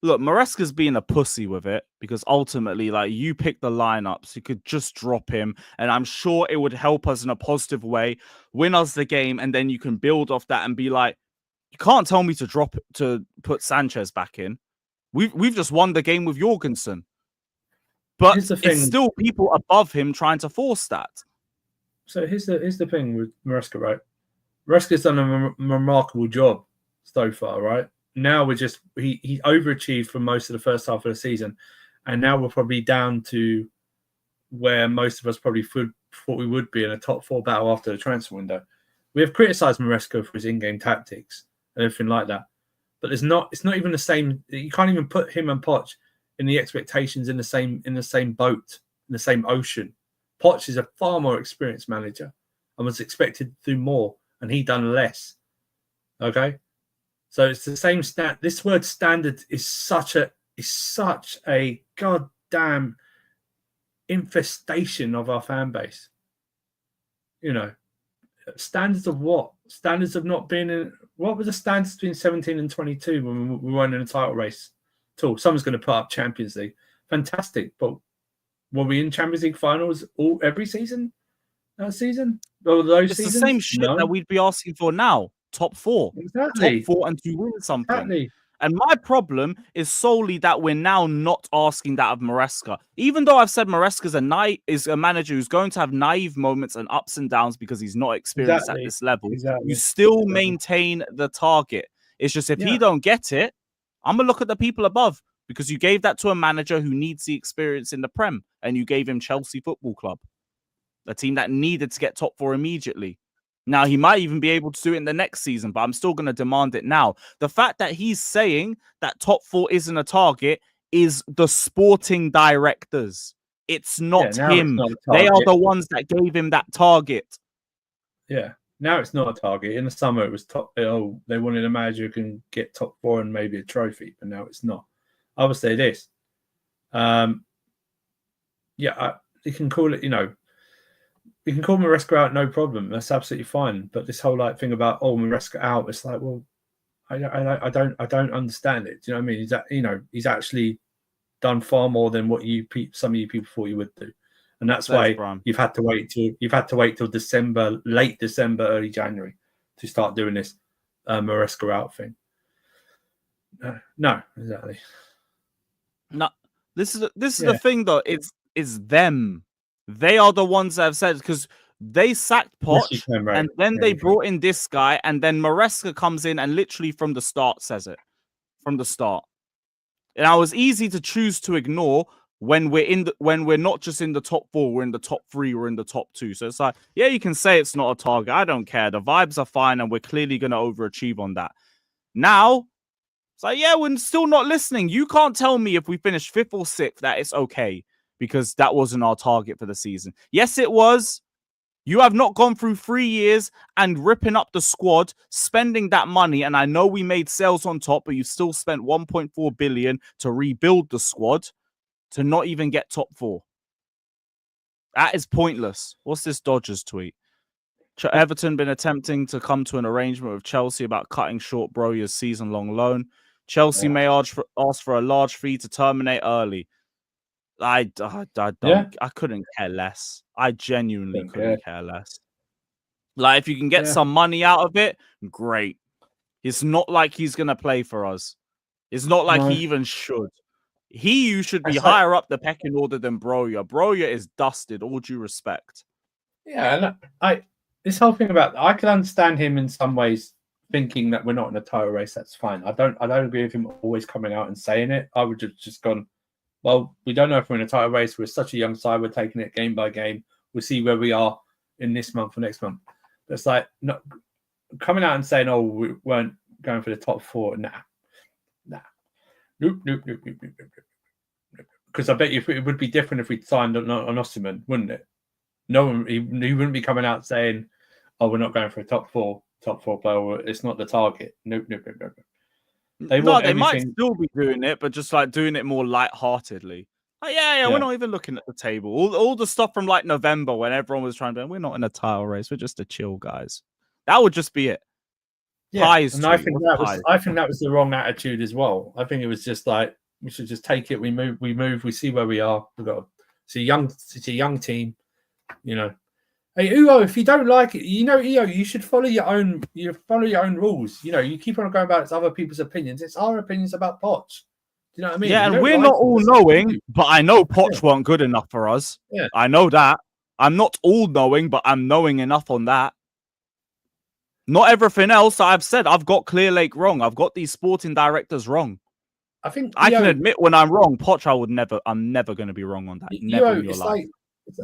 look, Maresca's being a pussy with it because ultimately, like, you pick the lineups, you could just drop him, and I'm sure it would help us in a positive way, win us the game, and then you can build off that and be like, you can't tell me to put Sanchez back in. We've just won the game with Jorgensen, but it's still people above him trying to force that. So here's the thing with Maresca, right? Maresca's done a remarkable job so far, right? Now he overachieved for most of the first half of the season, and now we're probably down to where most of us probably thought we would be in a top 4 battle after the transfer window. We have criticised Maresca for his in-game tactics and everything like that, but it's not even the same. You can't even put him and Poch in the expectations in the same boat, in the same ocean. Poch is a far more experienced manager and was expected to do more, and he done less. Okay. So it's the same stat. This word standard is such a goddamn infestation of our fan base. You know, standards of what? Standards of not being in. What were the standards between 17 and 22 when we weren't in a title race? Someone's going to put up Champions League. Fantastic, but were we in Champions League finals every season? That season? Or those it's seasons? The same shit that we'd be asking for now. Top 4. Exactly. Top 4 and to win something. Exactly. And my problem is solely that we're now not asking that of Maresca. Even though I've said Maresca is a manager who's going to have naive moments and ups and downs because he's not experienced at this level, you still maintain the target. It's just if he don't get it, I'm going to look at the people above, because you gave that to a manager who needs the experience in the Prem, and you gave him Chelsea Football Club, a team that needed to get top 4 immediately. Now, he might even be able to do it in the next season, but I'm still going to demand it now. The fact that he's saying that top 4 isn't a target is the sporting directors. It's not him. They are the ones that gave him that target. Yeah. Now it's not a target. In the summer, it was top. Oh, they wanted a manager who can get top 4 and maybe a trophy, but now it's not. I would say this. You can call it, you can call Maresca out, no problem. That's absolutely fine. But this whole thing about Maresca out, it's like, well, I don't understand it. Do you know what I mean? He's actually done far more than what some of you people thought he would do, and that's why you've had to wait till December, late December, early January, to start doing this Maresca out thing. No, exactly. No, this is the thing though. It's them. They are the ones that have said, because they sacked Poch and then they brought in this guy, and then Maresca comes in and literally from the start says it. From the start. And I was easy to choose to ignore when we're not just in the top 4, we're in the top 3, we're in the top 2. So it's like, yeah, you can say it's not a target. I don't care. The vibes are fine and we're clearly going to overachieve on that. Now, it's like, yeah, we're still not listening. You can't tell me if we finish 5th or 6th that it's okay, because that wasn't our target for the season. Yes, it was. You have not gone through 3 years and ripping up the squad, spending that money. And I know we made sales on top, but you still spent 1.4 billion to rebuild the squad to not even get top 4. That is pointless. What's this Dodgers tweet? Everton been attempting to come to an arrangement with Chelsea about cutting short Broja's season-long loan. Chelsea may ask for a large fee to terminate early. I couldn't care less. I genuinely couldn't care less. Like, if you can get some money out of it, great. It's not like he's going to play for us. It's not like he even should. You should be higher up the pecking order than Broja. Broja is dusted, all due respect. Yeah, and this whole thing about I can understand him in some ways thinking that we're not in a title race. That's fine. I don't agree with him always coming out and saying it. I would just gone, well, we don't know if we're in a title race. We're such a young side. We're taking it game by game. We'll see where we are in this month or next month. But it's like not coming out and saying, oh, we weren't going for the top 4. Nah. Nope. Because I bet you it would be different if we'd signed an Osimhen, wouldn't it? No one, he wouldn't be coming out saying, "Oh, we're not going for a top four player. It's not the target." Nope. They might still be doing it, but just like doing it more lightheartedly. Like, yeah, we're not even looking at the table. All the stuff from like November when everyone was trying to, we're not in a title race. We're just a chill guys. That would just be it. Yeah, and I think that was the wrong attitude as well. I think it was just like we should just take it. We move. We see where we are. It's a young team. You know, hey Uo, if you don't like it, you should follow your own. You follow your own rules. You keep on going about other people's opinions. It's our opinions about Poch. Do you know what I mean? Yeah, and we're not all knowing, but I know Poch weren't good enough for us. Yeah, I know that. I'm not all knowing, but I'm knowing enough on that. Not everything else I've said. I've got Clear Lake wrong. I've got these sporting directors wrong. I think I can admit when I'm wrong. Poch, I'm never going to be wrong on that. Never in your life. Like,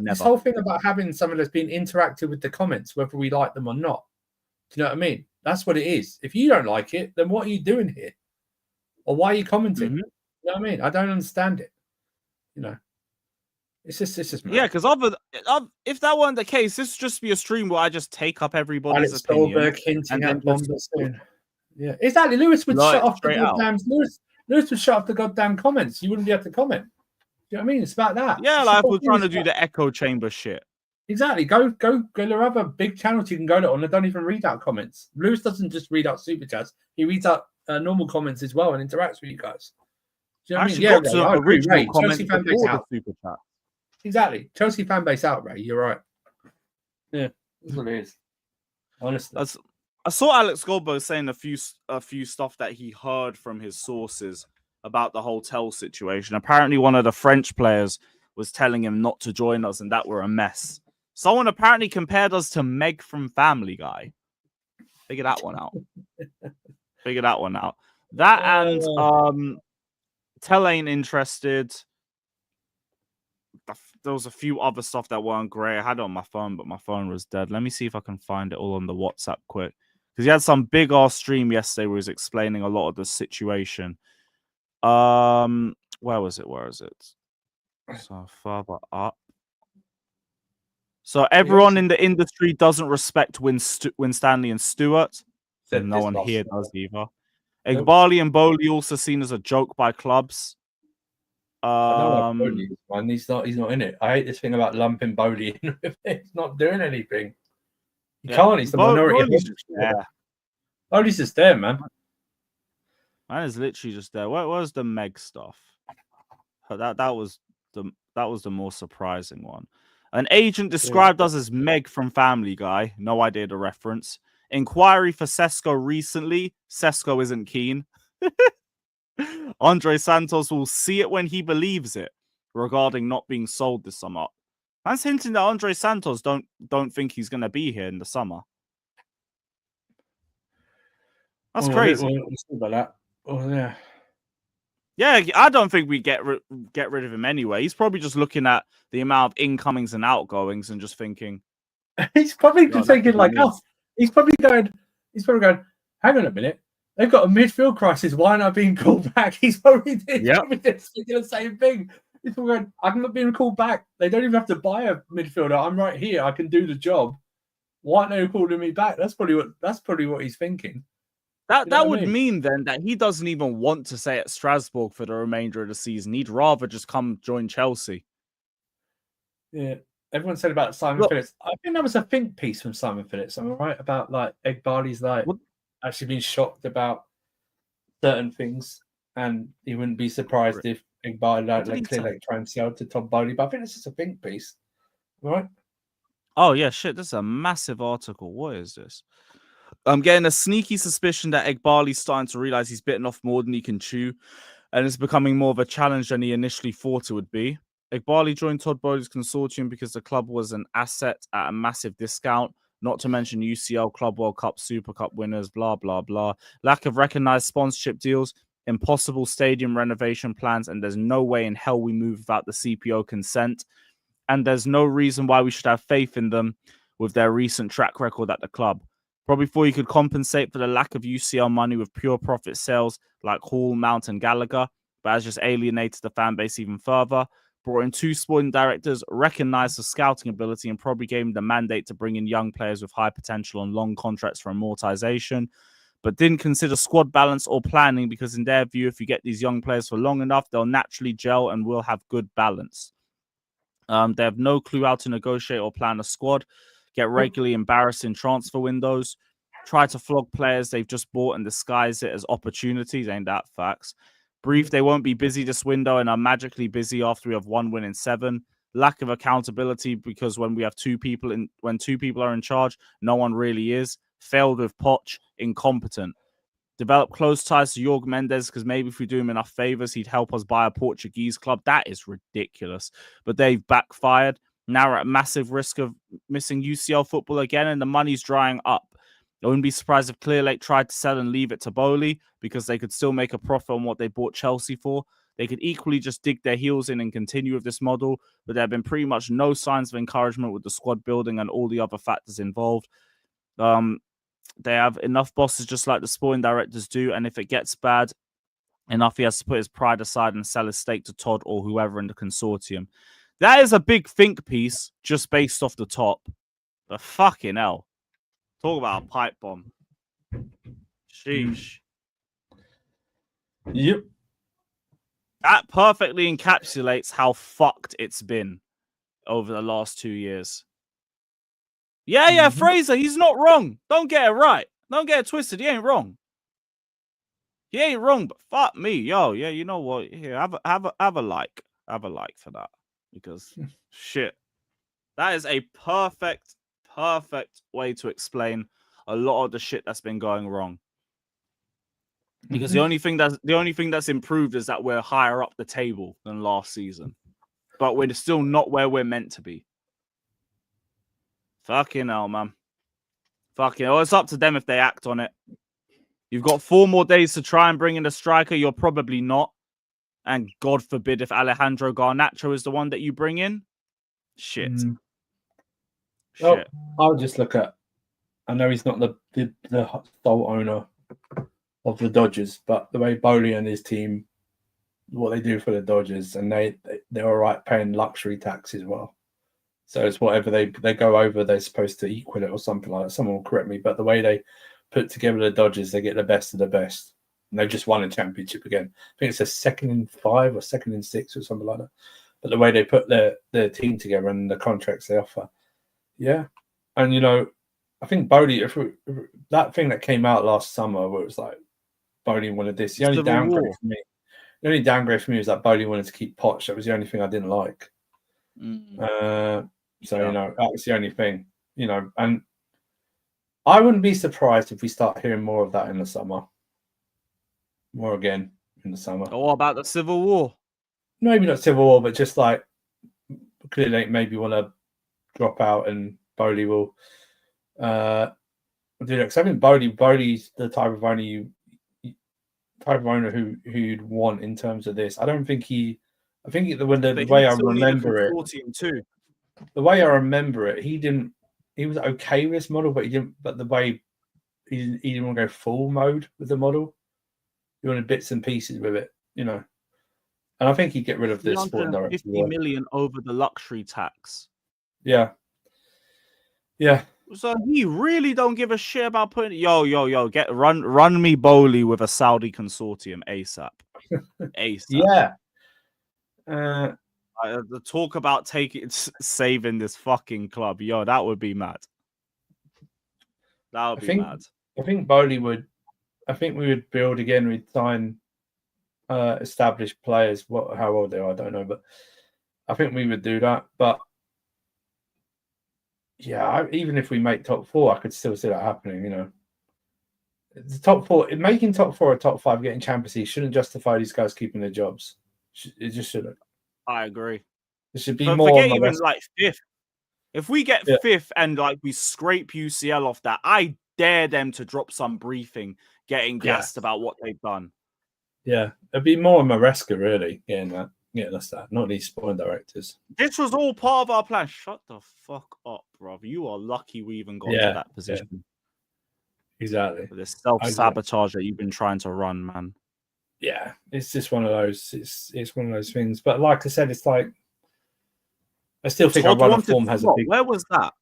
this whole thing about having someone that's been interactive with the comments, whether we like them or not. Do you know what I mean? That's what it is. If you don't like it, then what are you doing here? Or why are you commenting? Mm-hmm. You know what I mean? I don't understand it. It's just mad. Yeah, because if that weren't the case, this would just be a stream where I just take up everybody's Alex opinion. Goldberg hinting at Bomber soon. Yeah, exactly. Lewis would shut off the goddamn Lewis would shut off the goddamn comments. You wouldn't be able to comment. Do you know what I mean? It's about that. Yeah, like we're trying to do the echo chamber shit. Exactly. Go. There are other big channels you can go on that don't even read out comments. Lewis doesn't just read out super chats. He reads out normal comments as well and interacts with you guys. Do you know what I mean? Yeah, got original comments Chelsea fan base out. Super chat. Exactly. Chelsea fan base out, Ray. You're right. Yeah, that's what it is. Honestly. I saw Alex Goldberg saying a few stuff that he heard from his sources about the hotel situation. Apparently, one of the French players was telling him not to join us and that we're a mess. Someone apparently compared us to Meg from Family Guy. Figure that one out. That and Tell ain't interested. There was a few other stuff that weren't great. I had it on my phone, but my phone was dead. Let me see if I can find it all on the WhatsApp quick. Because he had some big ass stream yesterday where he was explaining a lot of the situation. Where is it? So further up. So everyone in the industry doesn't respect Win Stanley and Stewart. And no one here does either. Igbali and Bowley also seen as a joke by clubs. He's not in it. I hate this thing about lumping Bowley in with it. He's not doing anything. He can't. He's the minority. Bowley's just there, man. Man is literally just there. Where's the Meg stuff? That was the more surprising one. An agent described us as Meg from Family Guy. No idea the reference. Inquiry for Sesko recently. Sesko isn't keen. Andre Santos will see it when he believes it regarding not being sold this summer. Man's hinting that Andre Santos don't think he's going to be here in the summer. That's crazy. We'll see about that. Oh, yeah. Yeah, I don't think we get rid of him anyway. He's probably just looking at the amount of incomings and outgoings and just thinking. He's probably just thinking like us. He's probably going, hang on a minute. They've got a midfield crisis. Why not being called back? He's probably thinking the same thing. He's probably going, I'm not being called back. They don't even have to buy a midfielder. I'm right here. I can do the job. Why aren't they calling me back? That's probably what he's thinking. That would mean then that he doesn't even want to stay at Strasbourg for the remainder of the season. He'd rather just come join Chelsea. Yeah. Everyone said about Simon Phillips. I think that was a think piece from Simon Phillips. Am I right about like Egbali's actually been shocked about certain things, and he wouldn't be surprised if Egbali clearly try and sell to Tom Bowley. But I think it's just a think piece, right? Oh yeah, shit! This is a massive article. What is this? I'm getting a sneaky suspicion that Egbali's starting to realize he's bitten off more than he can chew, and it's becoming more of a challenge than he initially thought it would be. Igbali joined Todd Bowley's consortium because the club was an asset at a massive discount, not to mention UCL, Club World Cup, Super Cup winners, blah, blah, blah. Lack of recognized sponsorship deals, impossible stadium renovation plans, and there's no way in hell we move without the CPO consent. And there's no reason why we should have faith in them with their recent track record at the club. Probably before you could compensate for the lack of UCL money with pure profit sales like Hall, Mount, and Gallagher, but has just alienated the fan base even further. Brought in 2 sporting directors, recognized the scouting ability, and probably gave him the mandate to bring in young players with high potential and long contracts for amortization, but didn't consider squad balance or planning because in their view, if you get these young players for long enough, they'll naturally gel and will have good balance. They have no clue how to negotiate or plan a squad, get regularly embarrassed in transfer windows, try to flog players they've just bought and disguise it as opportunities. Ain't that facts? Brief, they won't be busy this window and are magically busy after we have 1 win in 7. Lack of accountability because when we have 2 people when 2 people are in charge, no one really is. Failed with Poch, incompetent. Develop close ties to Jorge Mendes because maybe if we do him enough favors, he'd help us buy a Portuguese club. That is ridiculous. But they've backfired. Now we're at massive risk of missing UCL football again, and the money's drying up. I wouldn't be surprised if Clearlake tried to sell and leave it to Bowley because they could still make a profit on what they bought Chelsea for. They could equally just dig their heels in and continue with this model, but there have been pretty much no signs of encouragement with the squad building and all the other factors involved. They have enough bosses just like the sporting directors do, and if it gets bad enough, he has to put his pride aside and sell his stake to Todd or whoever in the consortium. That is a big think piece just based off the top. But fucking hell. Talk about a pipe bomb. Sheesh. Yep. That perfectly encapsulates how fucked it's been over the last 2 years. Yeah, Fraser, he's not wrong. Don't get it right. Don't get it twisted. He ain't wrong. He ain't wrong, but fuck me. Yo, yeah, you know what? Here, have a like. Have a like for that. Because shit. That is a perfect way to explain a lot of the shit that's been going wrong. Because the only thing that's improved is that we're higher up the table than last season. But we're still not where we're meant to be. Fucking hell, man. Fucking hell. It's up to them if they act on it. You've got 4 more days to try and bring in a striker. You're probably not. And God forbid if Alejandro Garnacho is the one that you bring in. Shit. Well, I'll just look at. I know he's not the sole owner of the Dodgers, but the way Bowley and his team, what they do for the Dodgers, and they're all right paying luxury tax as well. So it's whatever they go over, they're supposed to equal it or something like that. Someone will correct me, but the way they put together the Dodgers, they get the best of the best. And they've just won a championship again. I think it's a 2nd in 5 or 2nd in 6 or something like that. But the way they put their team together and the contracts they offer. Yeah. And, you know, I think Bowley, if that thing that came out last summer where it was like, Bowley wanted this. The only downgrade for me was that Bowley wanted to keep Poch. That was the only thing I didn't like. So, you know, that was the only thing, you know, and I wouldn't be surprised if we start hearing more of that in the summer. More again in the summer. Oh, what about the Civil War? Maybe not Civil War, but just like clearly maybe want to drop out and Bowley will do that. Because I think Bowley's the type of owner who you'd want in terms of this. I don't think he. I think the way I remember it. The way I remember it, he didn't. He was okay with this model, but he didn't. But the way he didn't want to go full mode with the model. He wanted bits and pieces with it, you know. And I think he'd get rid of this sport director. 50 million over the luxury tax. Yeah. Yeah. So he really don't give a shit about putting run me Bowley with a Saudi consortium ASAP. ASAP. Yeah. The talk about saving this fucking club, that would be mad. That would be mad. I think Bowley would. I think we would build again. We'd sign established players. How old they are, I don't know, but I think we would do that. But yeah, even if we make top 4, I could still see that happening. You know, The top four, making top four or top five, getting Champions League shouldn't justify these guys keeping their jobs. It just shouldn't. I agree. There should be But more. forget On the even rest. like fifth. If we get fifth and like we scrape UCL off that, I dare them to drop some briefing, getting gassed about what they've done. Yeah, it'd be more Maresca really getting that. Yeah, that's that. Not these sporting directors. This was all part of our plan. Shut the fuck up, bro. You are lucky we even got to that position. Yeah. Exactly. With this self-sabotage that you've been trying to run, man. Yeah, it's just one of those. It's one of those things. But like I said, it's like I still think our run of form has a big. Where was that?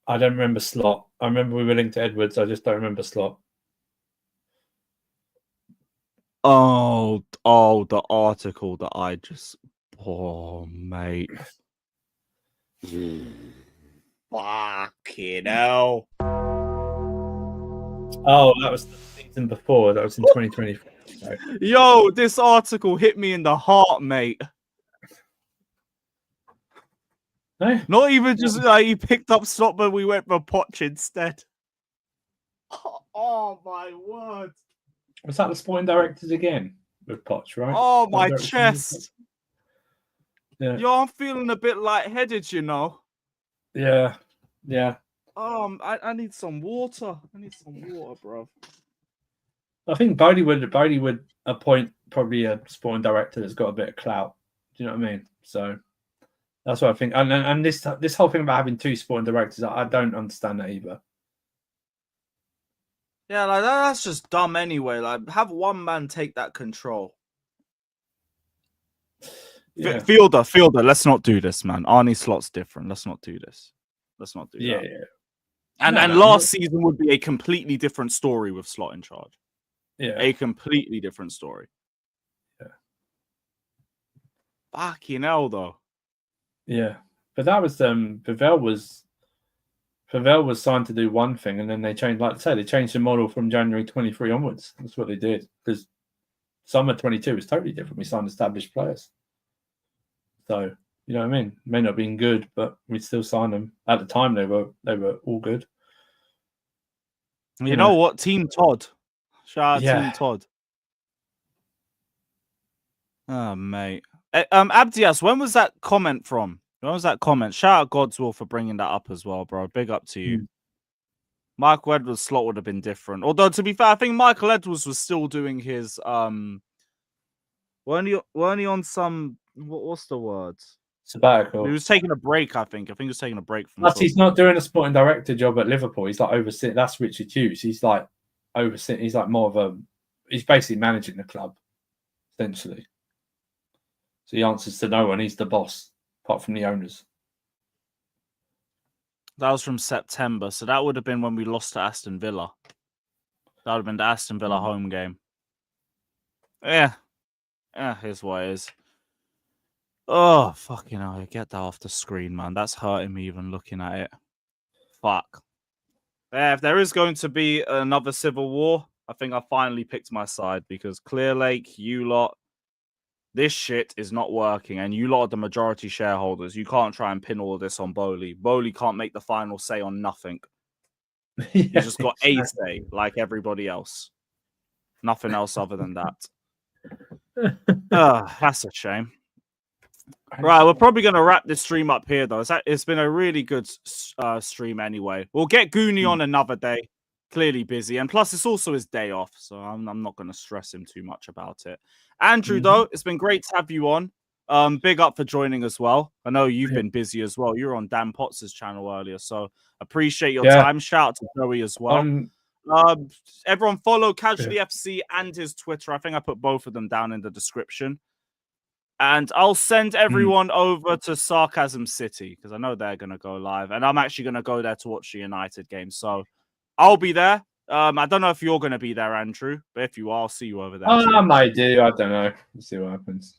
I don't remember Slot. I remember we were linked to Edwards. I just don't remember Slot. Oh, the article that I just... Oh, mate. Fucking hell. Oh, that was the season before. That was in 2024. So. Yo, this article hit me in the heart, mate. No? Not even just like he picked up Slot, but we went for Poch instead. Oh, my word. Was that the sporting directors again with Poch, right? Oh, my chest. Yeah. Yo, I'm feeling a bit lightheaded, you know. Yeah. I need some water. Bro. I think Bodie would appoint probably a sporting director that's got a bit of clout. Do you know what I mean? So that's what I think. And this whole thing about having two sporting directors, I don't understand that either. Yeah, like that's just dumb anyway. Like, have one man take that control. Yeah. Fielder. Let's not do this, man. Arnie Slot's different. Let's not do this. Let's not do that. Yeah. And last season would be a completely different story with Slot in charge. Yeah. A completely different story. Yeah. Fucking hell, though. Yeah. But that was Pavel was signed to do one thing, and then they changed, like I say, they changed the model from January 23 onwards. That's what they did. Because summer 22 was totally different. We signed established players. So, you know what I mean? May not have been good, but we still signed them. At the time, they were all good. You know what? Team Todd. Shout out Yeah. Team Todd. Oh, mate. Abdias, when was that comment from? When was that comment? Shout out Godswill for bringing that up as well, bro. Big up to you. Michael Edwards' Slot would have been different. Although, to be fair, I think Michael Edwards was still doing his... Weren't he on some... What's the word? Sabbatical. He was taking a break, I think. He was taking a break from... Plus, he's not doing a sporting director job at Liverpool. He's like overseeing... That's Richard Hughes. He's like overseeing... He's like more of a... He's basically managing the club, essentially. So he answers to no one. He's the boss, apart from the owners. That was from September. So that would have been when we lost to Aston Villa. That would have been the Aston Villa home game. Yeah, here's what it is. Oh, fucking hell. Get that off the screen, man. That's hurting me even looking at it. Fuck. Yeah, if there is going to be another civil war, I think I finally picked my side because Clear Lake, you lot, this shit is not working, and you lot are the majority shareholders. You can't try and pin all of this on Bowley. Bowley can't make the final say on nothing. He's just got a say, like everybody else. Nothing else other than that. That's a shame. Right, we're probably going to wrap this stream up here, though. It's been a really good stream anyway. We'll get Guni on another day. Clearly busy, and plus it's also his day off, so I'm not going to stress him too much about it. Andrew, though, it's been great to have you on. Big up for joining as well. I know you've been busy as well. You were on Dan Potts' channel earlier, so appreciate your time. Shout out to Joey as well. Everyone follow Casually FC and his Twitter. I think I put both of them down in the description. And I'll send everyone over to Sarcasm City because I know they're going to go live, and I'm actually going to go there to watch the United game. So I'll be there. I don't know if you're going to be there, Andrew, but if you are, I'll see you over there. I might do. I don't know. We'll see what happens.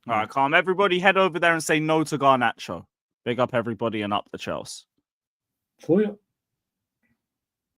All right, calm. Everybody head over there and say no to Garnacho. Big up everybody and up the Chelsea. For you.